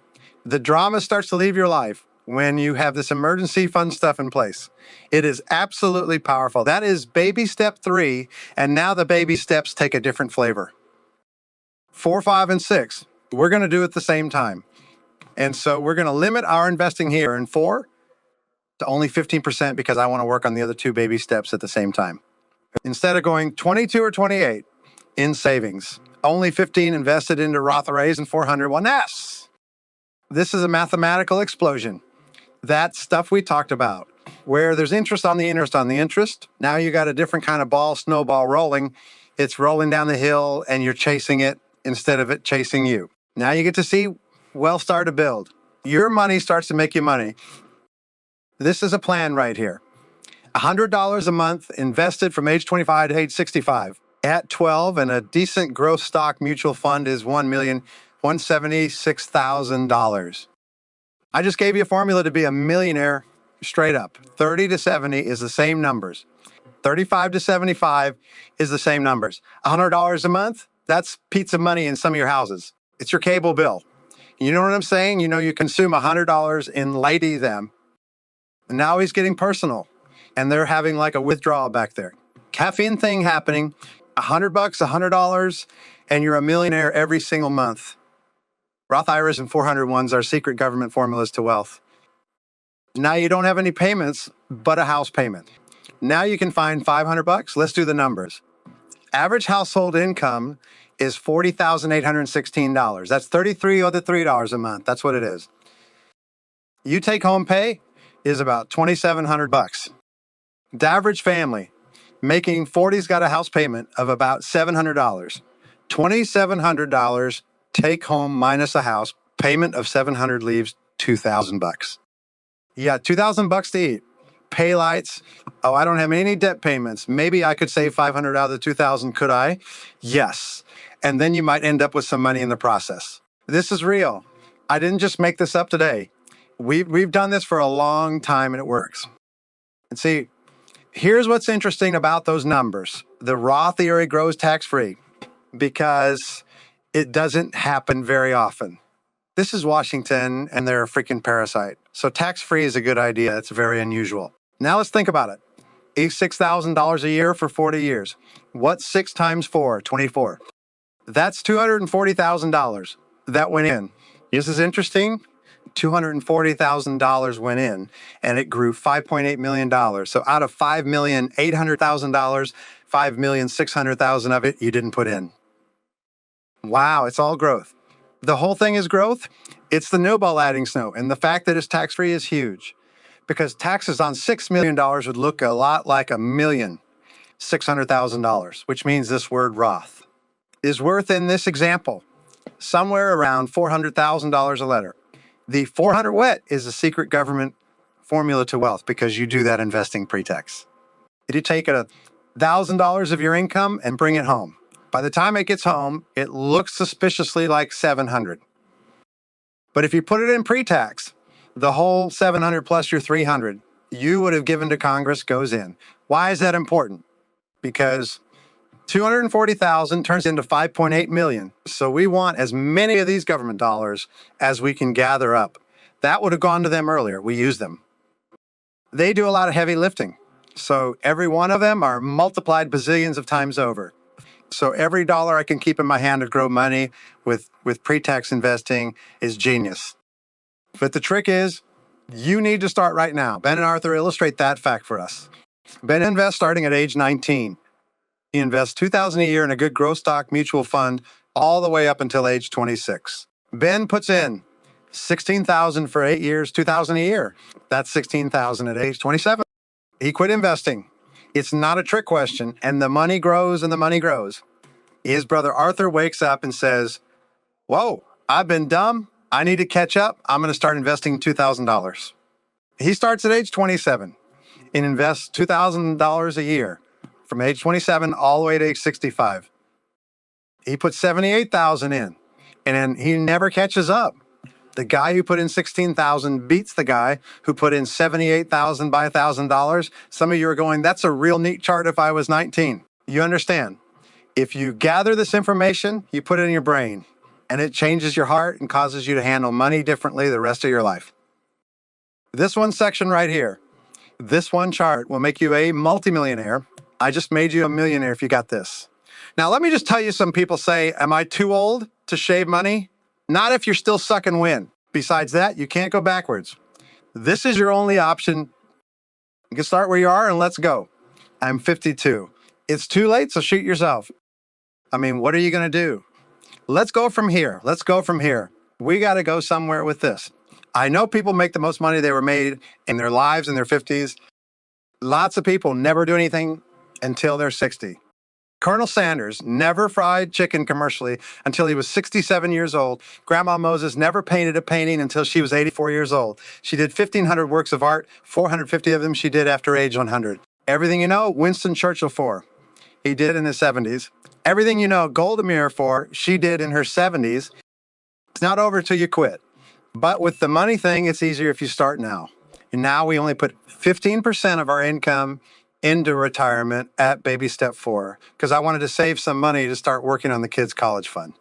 The drama starts to leave your life when you have this emergency fund stuff in place. It is absolutely powerful. That is baby step 3, and now the baby steps take a different flavor. 4, 5, and 6, we're going to do at the same time. And so we're going to limit our investing here in 4 to only 15% because I want to work on the other 2 baby steps at the same time. Instead of going 22 or 28 in savings, only 15 invested into Roth IRAs and 401s. This is a mathematical explosion. That stuff we talked about, where there's interest on the interest on the interest. Now you got a different kind of ball, snowball rolling. It's rolling down the hill and you're chasing it instead of it chasing you. Now you get to see wealth start to build. Your money starts to make you money. This is a plan right here. $100 a month invested from age 25 to age 65. At 12, and a decent growth stock mutual fund is $1,176,000. I just gave you a formula to be a millionaire straight up. 30 to 70 is the same numbers. 35 to 75 is the same numbers. $100 a month, that's pizza money in some of your houses. It's your cable bill. You know what I'm saying? You know, you consume $100 in Lady Them. And now he's getting personal. And they're having like a withdrawal back there. Caffeine thing happening, $100, $100, and you're a millionaire every single month. Roth IRAs and 401s are secret government formulas to wealth. Now you don't have any payments but a house payment. Now you can find $500. Let's do the numbers. Average household income is $40,816. That's 33 other $3 a month. That's what it is. You take home pay is about $2,700. The average family making 40's got a house payment of about $700. $2,700 take home minus a house payment of $700 leaves $2,000. Yeah, $2,000 to eat. Pay lights. Oh, I don't have any debt payments. Maybe I could save $500 out of the $2,000. Could I? Yes. And then you might end up with some money in the process. This is real. I didn't just make this up today. We've done this for a long time and it works. And see, here's what's interesting about those numbers. The Roth IRA grows tax-free because it doesn't happen very often. This is Washington and they're a freaking parasite. So tax-free is a good idea. It's very unusual. Now let's think about it. $86,000 a year for 40 years. What's 6 times 4? 24. That's $240,000 that went in. This is interesting. $240,000 went in and it grew $5.8 million. So out of $5,800,000, $5,600,000 of it you didn't put in. Wow, it's all growth. The whole thing is growth. It's the snowball adding snow. And the fact that it's tax-free is huge because taxes on $6 million would look a lot like $1,600,000, which means this word Roth is worth, in this example, somewhere around $400,000 a letter. The 400 wet is a secret government formula to wealth because you do that investing pre-tax. You take $1,000 of your income and bring it home. By the time it gets home, it looks suspiciously like 700. But if you put it in pre-tax, the whole 700 plus your 300 you would have given to Congress goes in. Why is that important? Because 240,000 turns into 5.8 million. So we want as many of these government dollars as we can gather up. That would have gone to them earlier. We use them. They do a lot of heavy lifting. So every one of them are multiplied bazillions of times over. So every dollar I can keep in my hand to grow money with pre-tax investing is genius. But the trick is, you need to start right now. Ben and Arthur illustrate that fact for us. Ben invests starting at age 19. He invests $2,000 a year in a good growth stock mutual fund all the way up until age 26. Ben puts in $16,000 for 8 years, $2,000 a year. That's $16,000 at age 27. He quit investing. It's not a trick question, and the money grows and the money grows. His brother Arthur wakes up and says, whoa, I've been dumb. I need to catch up. I'm going to start investing $2,000. He starts at age 27 and invests $2,000 a year from age 27 all the way to age 65. He put $78,000 in, and then he never catches up. The guy who put in $16,000 beats the guy who put in $78,000 by $1,000. Some of you are going, that's a real neat chart if I was 19. You understand? If you gather this information, you put it in your brain, and it changes your heart and causes you to handle money differently the rest of your life. This one section right here, this one chart will make you a multimillionaire. I just made you a millionaire if you got this. Now, let me just tell you, some people say, am I too old to shave money? Not if you're still sucking wind. Besides that, you can't go backwards. This is your only option. You can start where you are and let's go. I'm 52. It's too late, so shoot yourself. I mean, what are you going to do? Let's go from here. Let's go from here. We got to go somewhere with this. I know people make the most money they were made in their lives in their 50s. Lots of people never do anything until they're 60. Colonel Sanders never fried chicken commercially until he was 67 years old. Grandma Moses never painted a painting until she was 84 years old. She did 1,500 works of art, 450 of them she did after age 100. Everything you know, Winston Churchill for. He did in his 70s. Everything you know, Golda Meir for, she did in her 70s. It's not over till you quit. But with the money thing, it's easier if you start now. And now we only put 15% of our income into retirement at baby step 4, because I wanted to save some money to start working on the kids' college fund.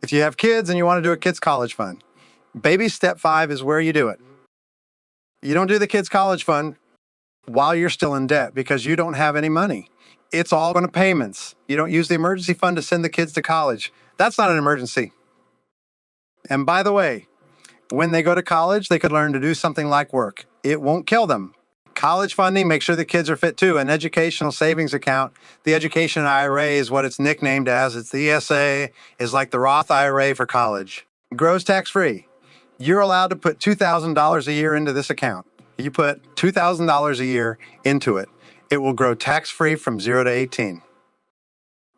If you have kids and you want to do a kids' college fund, baby step 5 is where you do it. You don't do the kids' college fund while you're still in debt because you don't have any money. It's all going to payments. You don't use the emergency fund to send the kids to college. That's not an emergency. And by the way, when they go to college, they could learn to do something like work. It won't kill them. College funding, make sure the kids are fit too. An educational savings account, the education IRA is what it's nicknamed as. It's the ESA, is like the Roth IRA for college. Grows tax-free. You're allowed to put $2,000 a year into this account. You put $2,000 a year into it. It will grow tax-free from 0 to 18.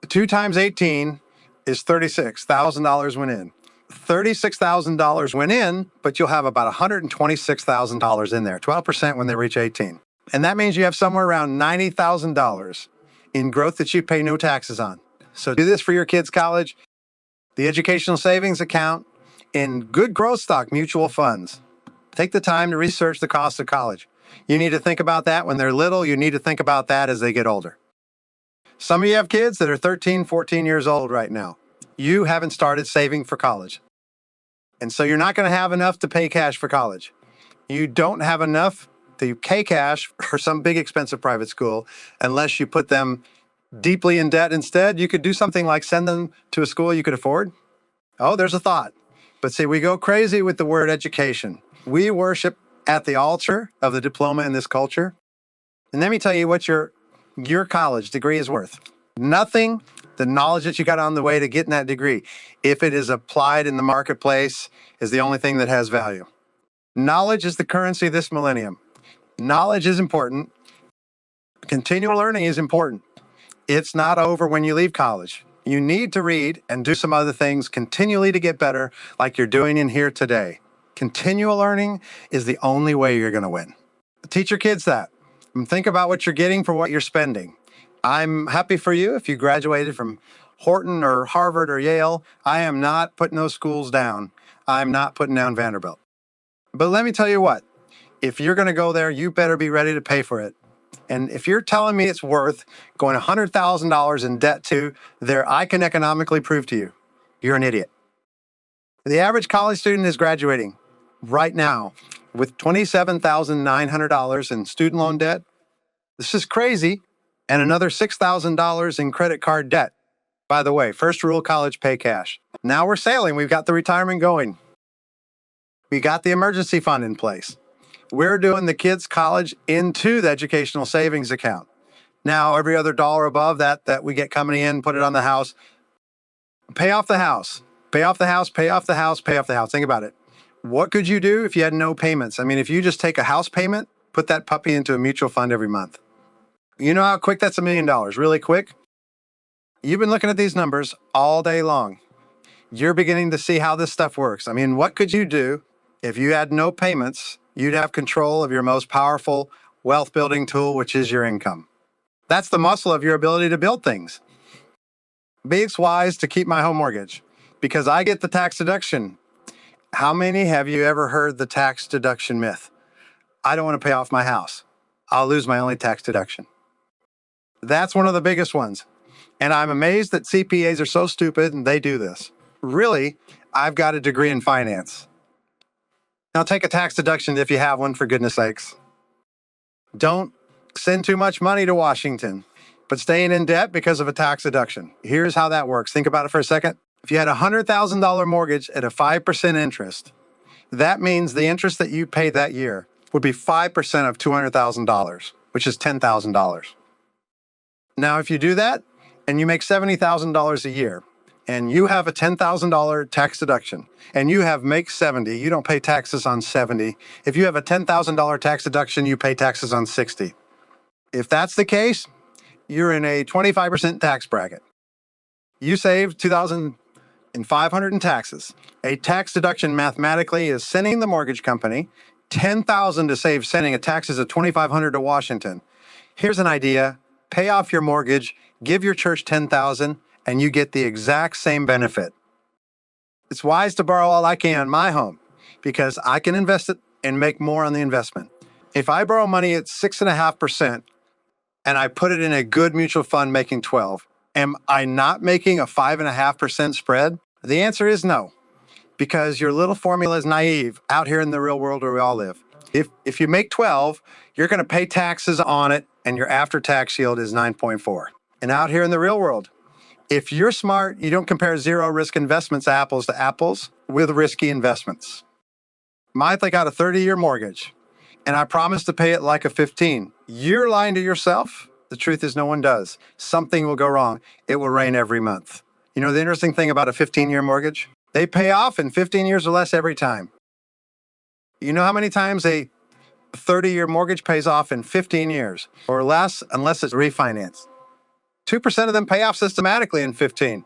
2 times 18 is $36,000 went in. $36,000 went in, but you'll have about $126,000 in there, 12% when they reach 18. And that means you have somewhere around $90,000 in growth that you pay no taxes on. So do this for your kids' college, the educational savings account, in good growth stock mutual funds. Take the time to research the cost of college. You need to think about that when they're little. You need to think about that as they get older. Some of you have kids that are 13, 14 years old right now. You haven't started saving for college. And so you're not going to have enough to pay cash for college. You don't have enough to pay cash for some big expensive private school unless you put them deeply in debt instead. You could do something like send them to a school you could afford. Oh, there's a thought. But see, we go crazy with the word education. We worship at the altar of the diploma in this culture. And let me tell you what your college degree is worth. Nothing, the knowledge that you got on the way to getting that degree, if it is applied in the marketplace, is the only thing that has value. Knowledge is the currency of this millennium. Knowledge is important. Continual learning is important. It's not over when you leave college. You need to read and do some other things continually to get better, like you're doing in here today. Continual learning is the only way you're going to win. Teach your kids that. And think about what you're getting for what you're spending. I'm happy for you if you graduated from Horton or Harvard or Yale. I am not putting those schools down. I'm not putting down Vanderbilt. But let me tell you what, if you're going to go there, you better be ready to pay for it. And if you're telling me it's worth going $100,000 in debt to there, I can economically prove to you, you're an idiot. The average college student is graduating right now with $27,900 in student loan debt. This is crazy. And another $6,000 in credit card debt. By the way, first rule, college, pay cash. Now we're sailing. We've got the retirement going. We got the emergency fund in place. We're doing the kids' college into the educational savings account. Now, every other dollar above that we get coming in, put it on the house. Pay off the house. Pay off the house, pay off the house, pay off the house. Think about it. What could you do if you had no payments? I mean, if you just take a house payment, put that puppy into a mutual fund every month. You know how quick that's $1 million? Really quick? You've been looking at these numbers all day long. You're beginning to see how this stuff works. I mean, what could you do if you had no payments? You'd have control of your most powerful wealth building tool, which is your income. That's the muscle of your ability to build things. Be wise to keep my home mortgage because I get the tax deduction. How many have you ever heard the tax deduction myth? I don't want to pay off my house. I'll lose my only tax deduction. That's one of the biggest ones. And I'm amazed that CPAs are so stupid and they do this. Really, I've got a degree in finance. Now take a tax deduction if you have one, for goodness sakes. Don't send too much money to Washington, but staying in debt because of a tax deduction. Here's how that works. Think about it for a second. If you had a $100,000 mortgage at a 5% interest, that means the interest that you paid that year would be 5% of $200,000, which is $10,000. Now, if you do that and you make $70,000 a year and you have a $10,000 tax deduction and you make 70, you don't pay taxes on 70. If you have a $10,000 tax deduction, you pay taxes on 60. If that's the case, you're in a 25% tax bracket. You saved $2,500 in taxes. A tax deduction mathematically is sending the mortgage company $10,000 to save sending a taxes of $2,500 to Washington. Here's an idea. Pay off your mortgage, give your church $10,000, and you get the exact same benefit. It's wise to borrow all I can on my home because I can invest it and make more on the investment. If I borrow money at 6.5% and I put it in a good mutual fund making 12, am I not making a 5.5% spread? The answer is no, because your little formula is naive out here in the real world where we all live. If you make 12, you're going to pay taxes on it, and your after-tax yield is 9.4. And out here in the real world, if you're smart, you don't compare zero-risk investments apples to apples with risky investments. I got a 30-year mortgage, and I promised to pay it like a 15. You're lying to yourself. The truth is no one does. Something will go wrong. It will rain every month. You know the interesting thing about a 15-year mortgage? They pay off in 15 years or less every time. You know how many times a 30-year mortgage pays off in 15 years or less unless it's refinanced? 2% of them pay off systematically in 15.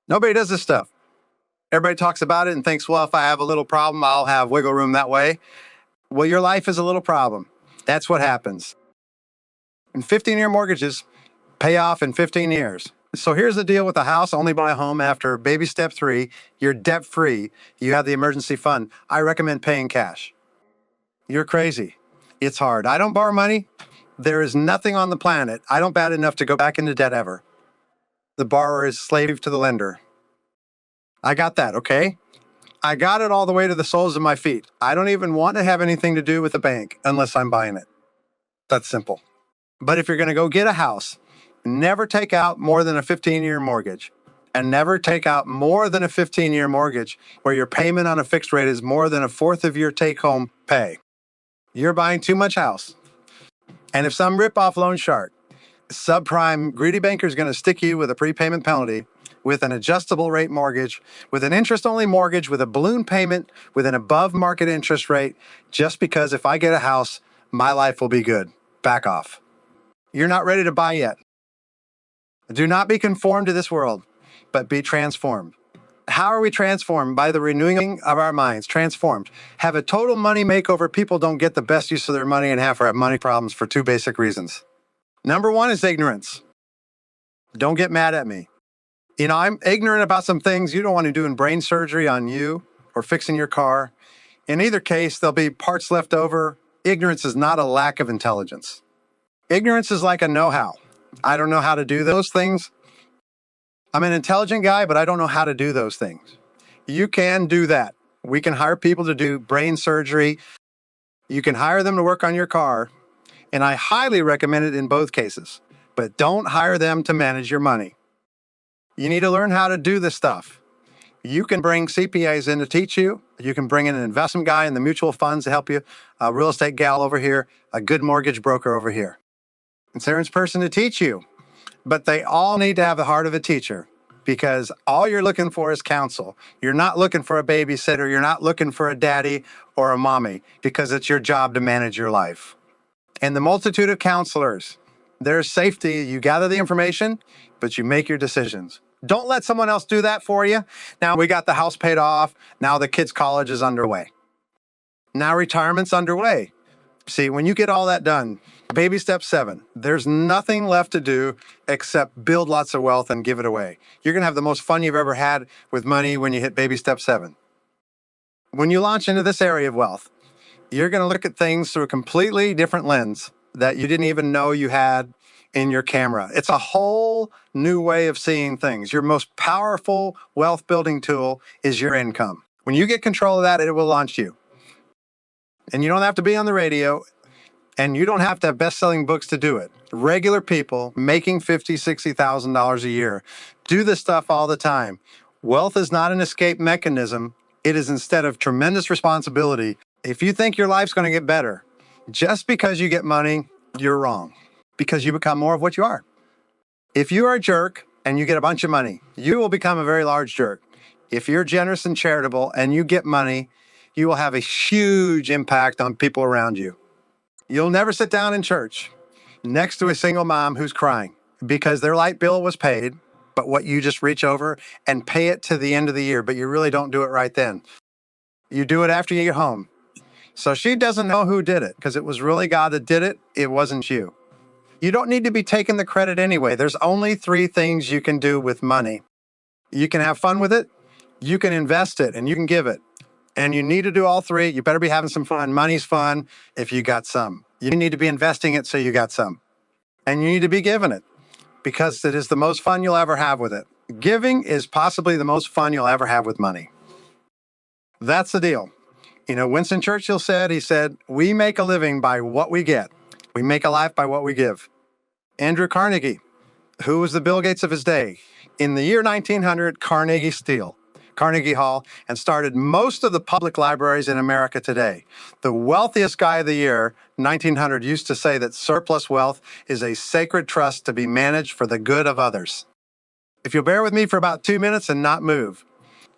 Nobody does this stuff. Everybody talks about it and thinks, well, if I have a little problem, I'll have wiggle room that way. Well, your life is a little problem. That's what happens. And 15-year mortgages pay off in 15 years. So here's the deal with a house. Only buy a home after baby step 3. You're debt-free. You have the emergency fund. I recommend paying cash. You're crazy. It's hard. I don't borrow money. There is nothing on the planet I don't bad enough to go back into debt ever. The borrower is slave to the lender. I got that, okay? I got it all the way to the soles of my feet. I don't even want to have anything to do with the bank unless I'm buying it. That's simple. But if you're going to go get a house, never take out more than a 15-year mortgage, and never take out more than a 15-year mortgage where your payment on a fixed rate is more than a fourth of your take-home pay. You're buying too much house. And if some rip-off loan shark, subprime greedy banker is going to stick you with a prepayment penalty, with an adjustable rate mortgage, with an interest-only mortgage, with a balloon payment, with an above-market interest rate, just because if I get a house, my life will be good. Back off. You're not ready to buy yet. Do not be conformed to this world, but be transformed. How are we transformed? By the renewing of our minds. Transformed. Have a total money makeover. People don't get the best use of their money and have money problems for 2 basic reasons. Number 1 is ignorance. Don't get mad at me. You know, I'm ignorant about some things. You don't want to do brain surgery on you or fixing your car. In either case, there'll be parts left over. Ignorance is not a lack of intelligence. Ignorance is like a know-how. I don't know how to do those things. I'm an intelligent guy, but I don't know how to do those things. You can do that. We can hire people to do brain surgery. You can hire them to work on your car. And I highly recommend it in both cases. But don't hire them to manage your money. You need to learn how to do this stuff. You can bring CPAs in to teach you. You can bring in an investment guy in the mutual funds to help you, a real estate gal over here, a good mortgage broker over here. Insurance person to teach you. But they all need to have the heart of a teacher, because all you're looking for is counsel. You're not looking for a babysitter. You're not looking for a daddy or a mommy, because it's your job to manage your life. And the multitude of counselors, there's safety. You gather the information, but you make your decisions. Don't let someone else do that for you. Now we got the house paid off. Now the kids' college is underway. Now retirement's underway. See, when you get all that done, baby step 7, there's nothing left to do except build lots of wealth and give it away. You're going to have the most fun you've ever had with money when you hit baby step 7. When you launch into this area of wealth, you're going to look at things through a completely different lens that you didn't even know you had in your camera. It's a whole new way of seeing things. Your most powerful wealth building tool is your income. When you get control of that, it will launch you. And you don't have to be on the radio, and you don't have to have best-selling books to do it. Regular people making $50,000, $60,000 a year do this stuff all the time. Wealth is not an escape mechanism. It is instead of tremendous responsibility. If you think your life's going to get better, just because you get money, you're wrong, because you become more of what you are. If you are a jerk and you get a bunch of money, you will become a very large jerk. If you're generous and charitable and you get money, you will have a huge impact on people around you. You'll never sit down in church next to a single mom who's crying because their light bill was paid, but what you just reach over and pay it to the end of the year, but you really don't do it right then. You do it after you get home. So she doesn't know who did it because it was really God that did it. It wasn't you. You don't need to be taking the credit anyway. There's only 3 things you can do with money. You can have fun with it, you can invest it, and you can give it. And you need to do all 3. You better be having some fun. Money's fun if you got some. You need to be investing it so you got some. And you need to be giving it because it is the most fun you'll ever have with it. Giving is possibly the most fun you'll ever have with money. That's the deal. You know, Winston Churchill said, we make a living by what we get. We make a life by what we give. Andrew Carnegie, who was the Bill Gates of his day, in the year 1900, Carnegie Hall, and started most of the public libraries in America today. The wealthiest guy of the year, 1900, used to say that surplus wealth is a sacred trust to be managed for the good of others. If you'll bear with me for about 2 minutes and not move,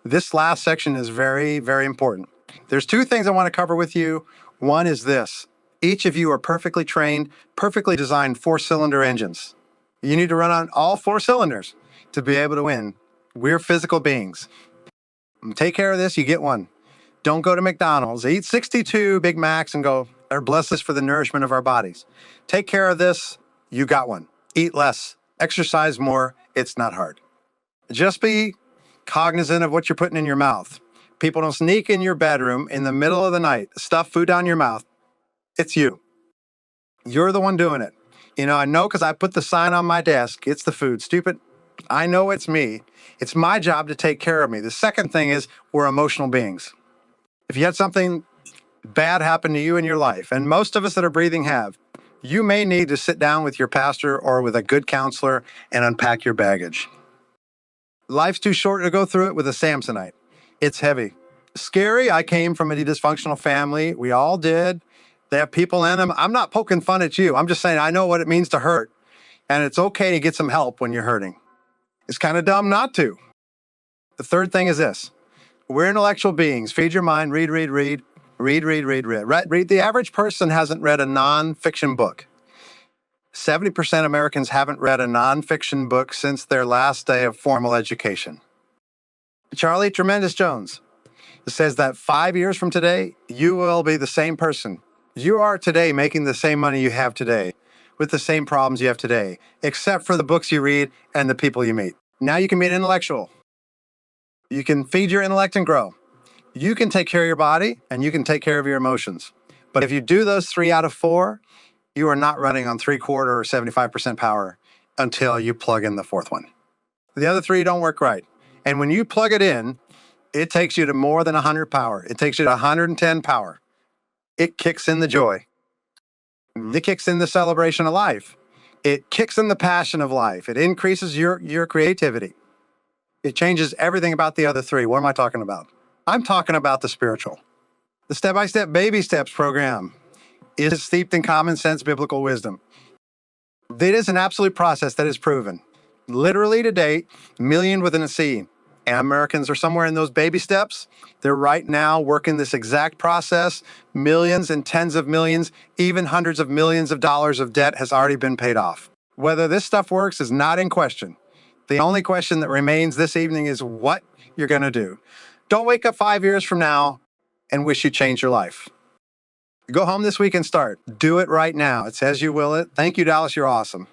this last section is very, very important. There's two things I want to cover with you. One is this. Each of you are perfectly trained, perfectly designed 4-cylinder engines. You need to run on all 4 cylinders to be able to win. We're physical beings. Take care of this, you get one. Don't go to McDonald's. Eat 62 Big Macs and go, or bless us for the nourishment of our bodies. Take care of this, you got one. Eat less, exercise more, it's not hard. Just be cognizant of what you're putting in your mouth. People don't sneak in your bedroom in the middle of the night, stuff food down your mouth. It's you. You're the one doing it. You know, I know because I put the sign on my desk, it's the food. Stupid. I know it's me. It's my job to take care of me. The second thing is we're emotional beings. If you had something bad happen to you in your life, and most of us that are breathing have, you may need to sit down with your pastor or with a good counselor and unpack your baggage. Life's too short to go through it with a Samsonite. It's heavy. Scary. I came from a dysfunctional family. We all did. They have people in them. I'm not poking fun at you. I'm just saying I know what it means to hurt. And it's okay to get some help when you're hurting. It's kind of dumb not to. The third thing is this. We're intellectual beings. Feed your mind. Read. Read. The average person hasn't read a nonfiction book. 70% of Americans haven't read a nonfiction book since their last day of formal education. Charlie Tremendous Jones says that 5 years from today, you will be the same person. You are today making the same money you have today with the same problems you have today, except for the books you read and the people you meet. Now you can be an intellectual. You can feed your intellect and grow. You can take care of your body and you can take care of your emotions. But if you do those 3 out of 4, you are not running on 3/4 or 75% power until you plug in the 4th one. The other 3 don't work right. And when you plug it in, it takes you to more than 100 power. It takes you to 110 power. It kicks in the joy. It kicks in the celebration of life. It kicks in the passion of life. It increases your creativity. It changes everything about the other 3. What am I talking about? I'm talking about the spiritual. The step-by-step baby steps program is steeped in common sense biblical wisdom. It is an absolute process that is proven. Literally to date, million within a C. And Americans are somewhere in those baby steps. They're right now working this exact process. Millions and tens of millions, even hundreds of millions of dollars of debt has already been paid off. Whether this stuff works is not in question. The only question that remains this evening is what you're going to do. Don't wake up 5 years from now and wish you changed your life. Go home this week and start. Do it right now. It says you will it. Thank you, Dallas. You're awesome.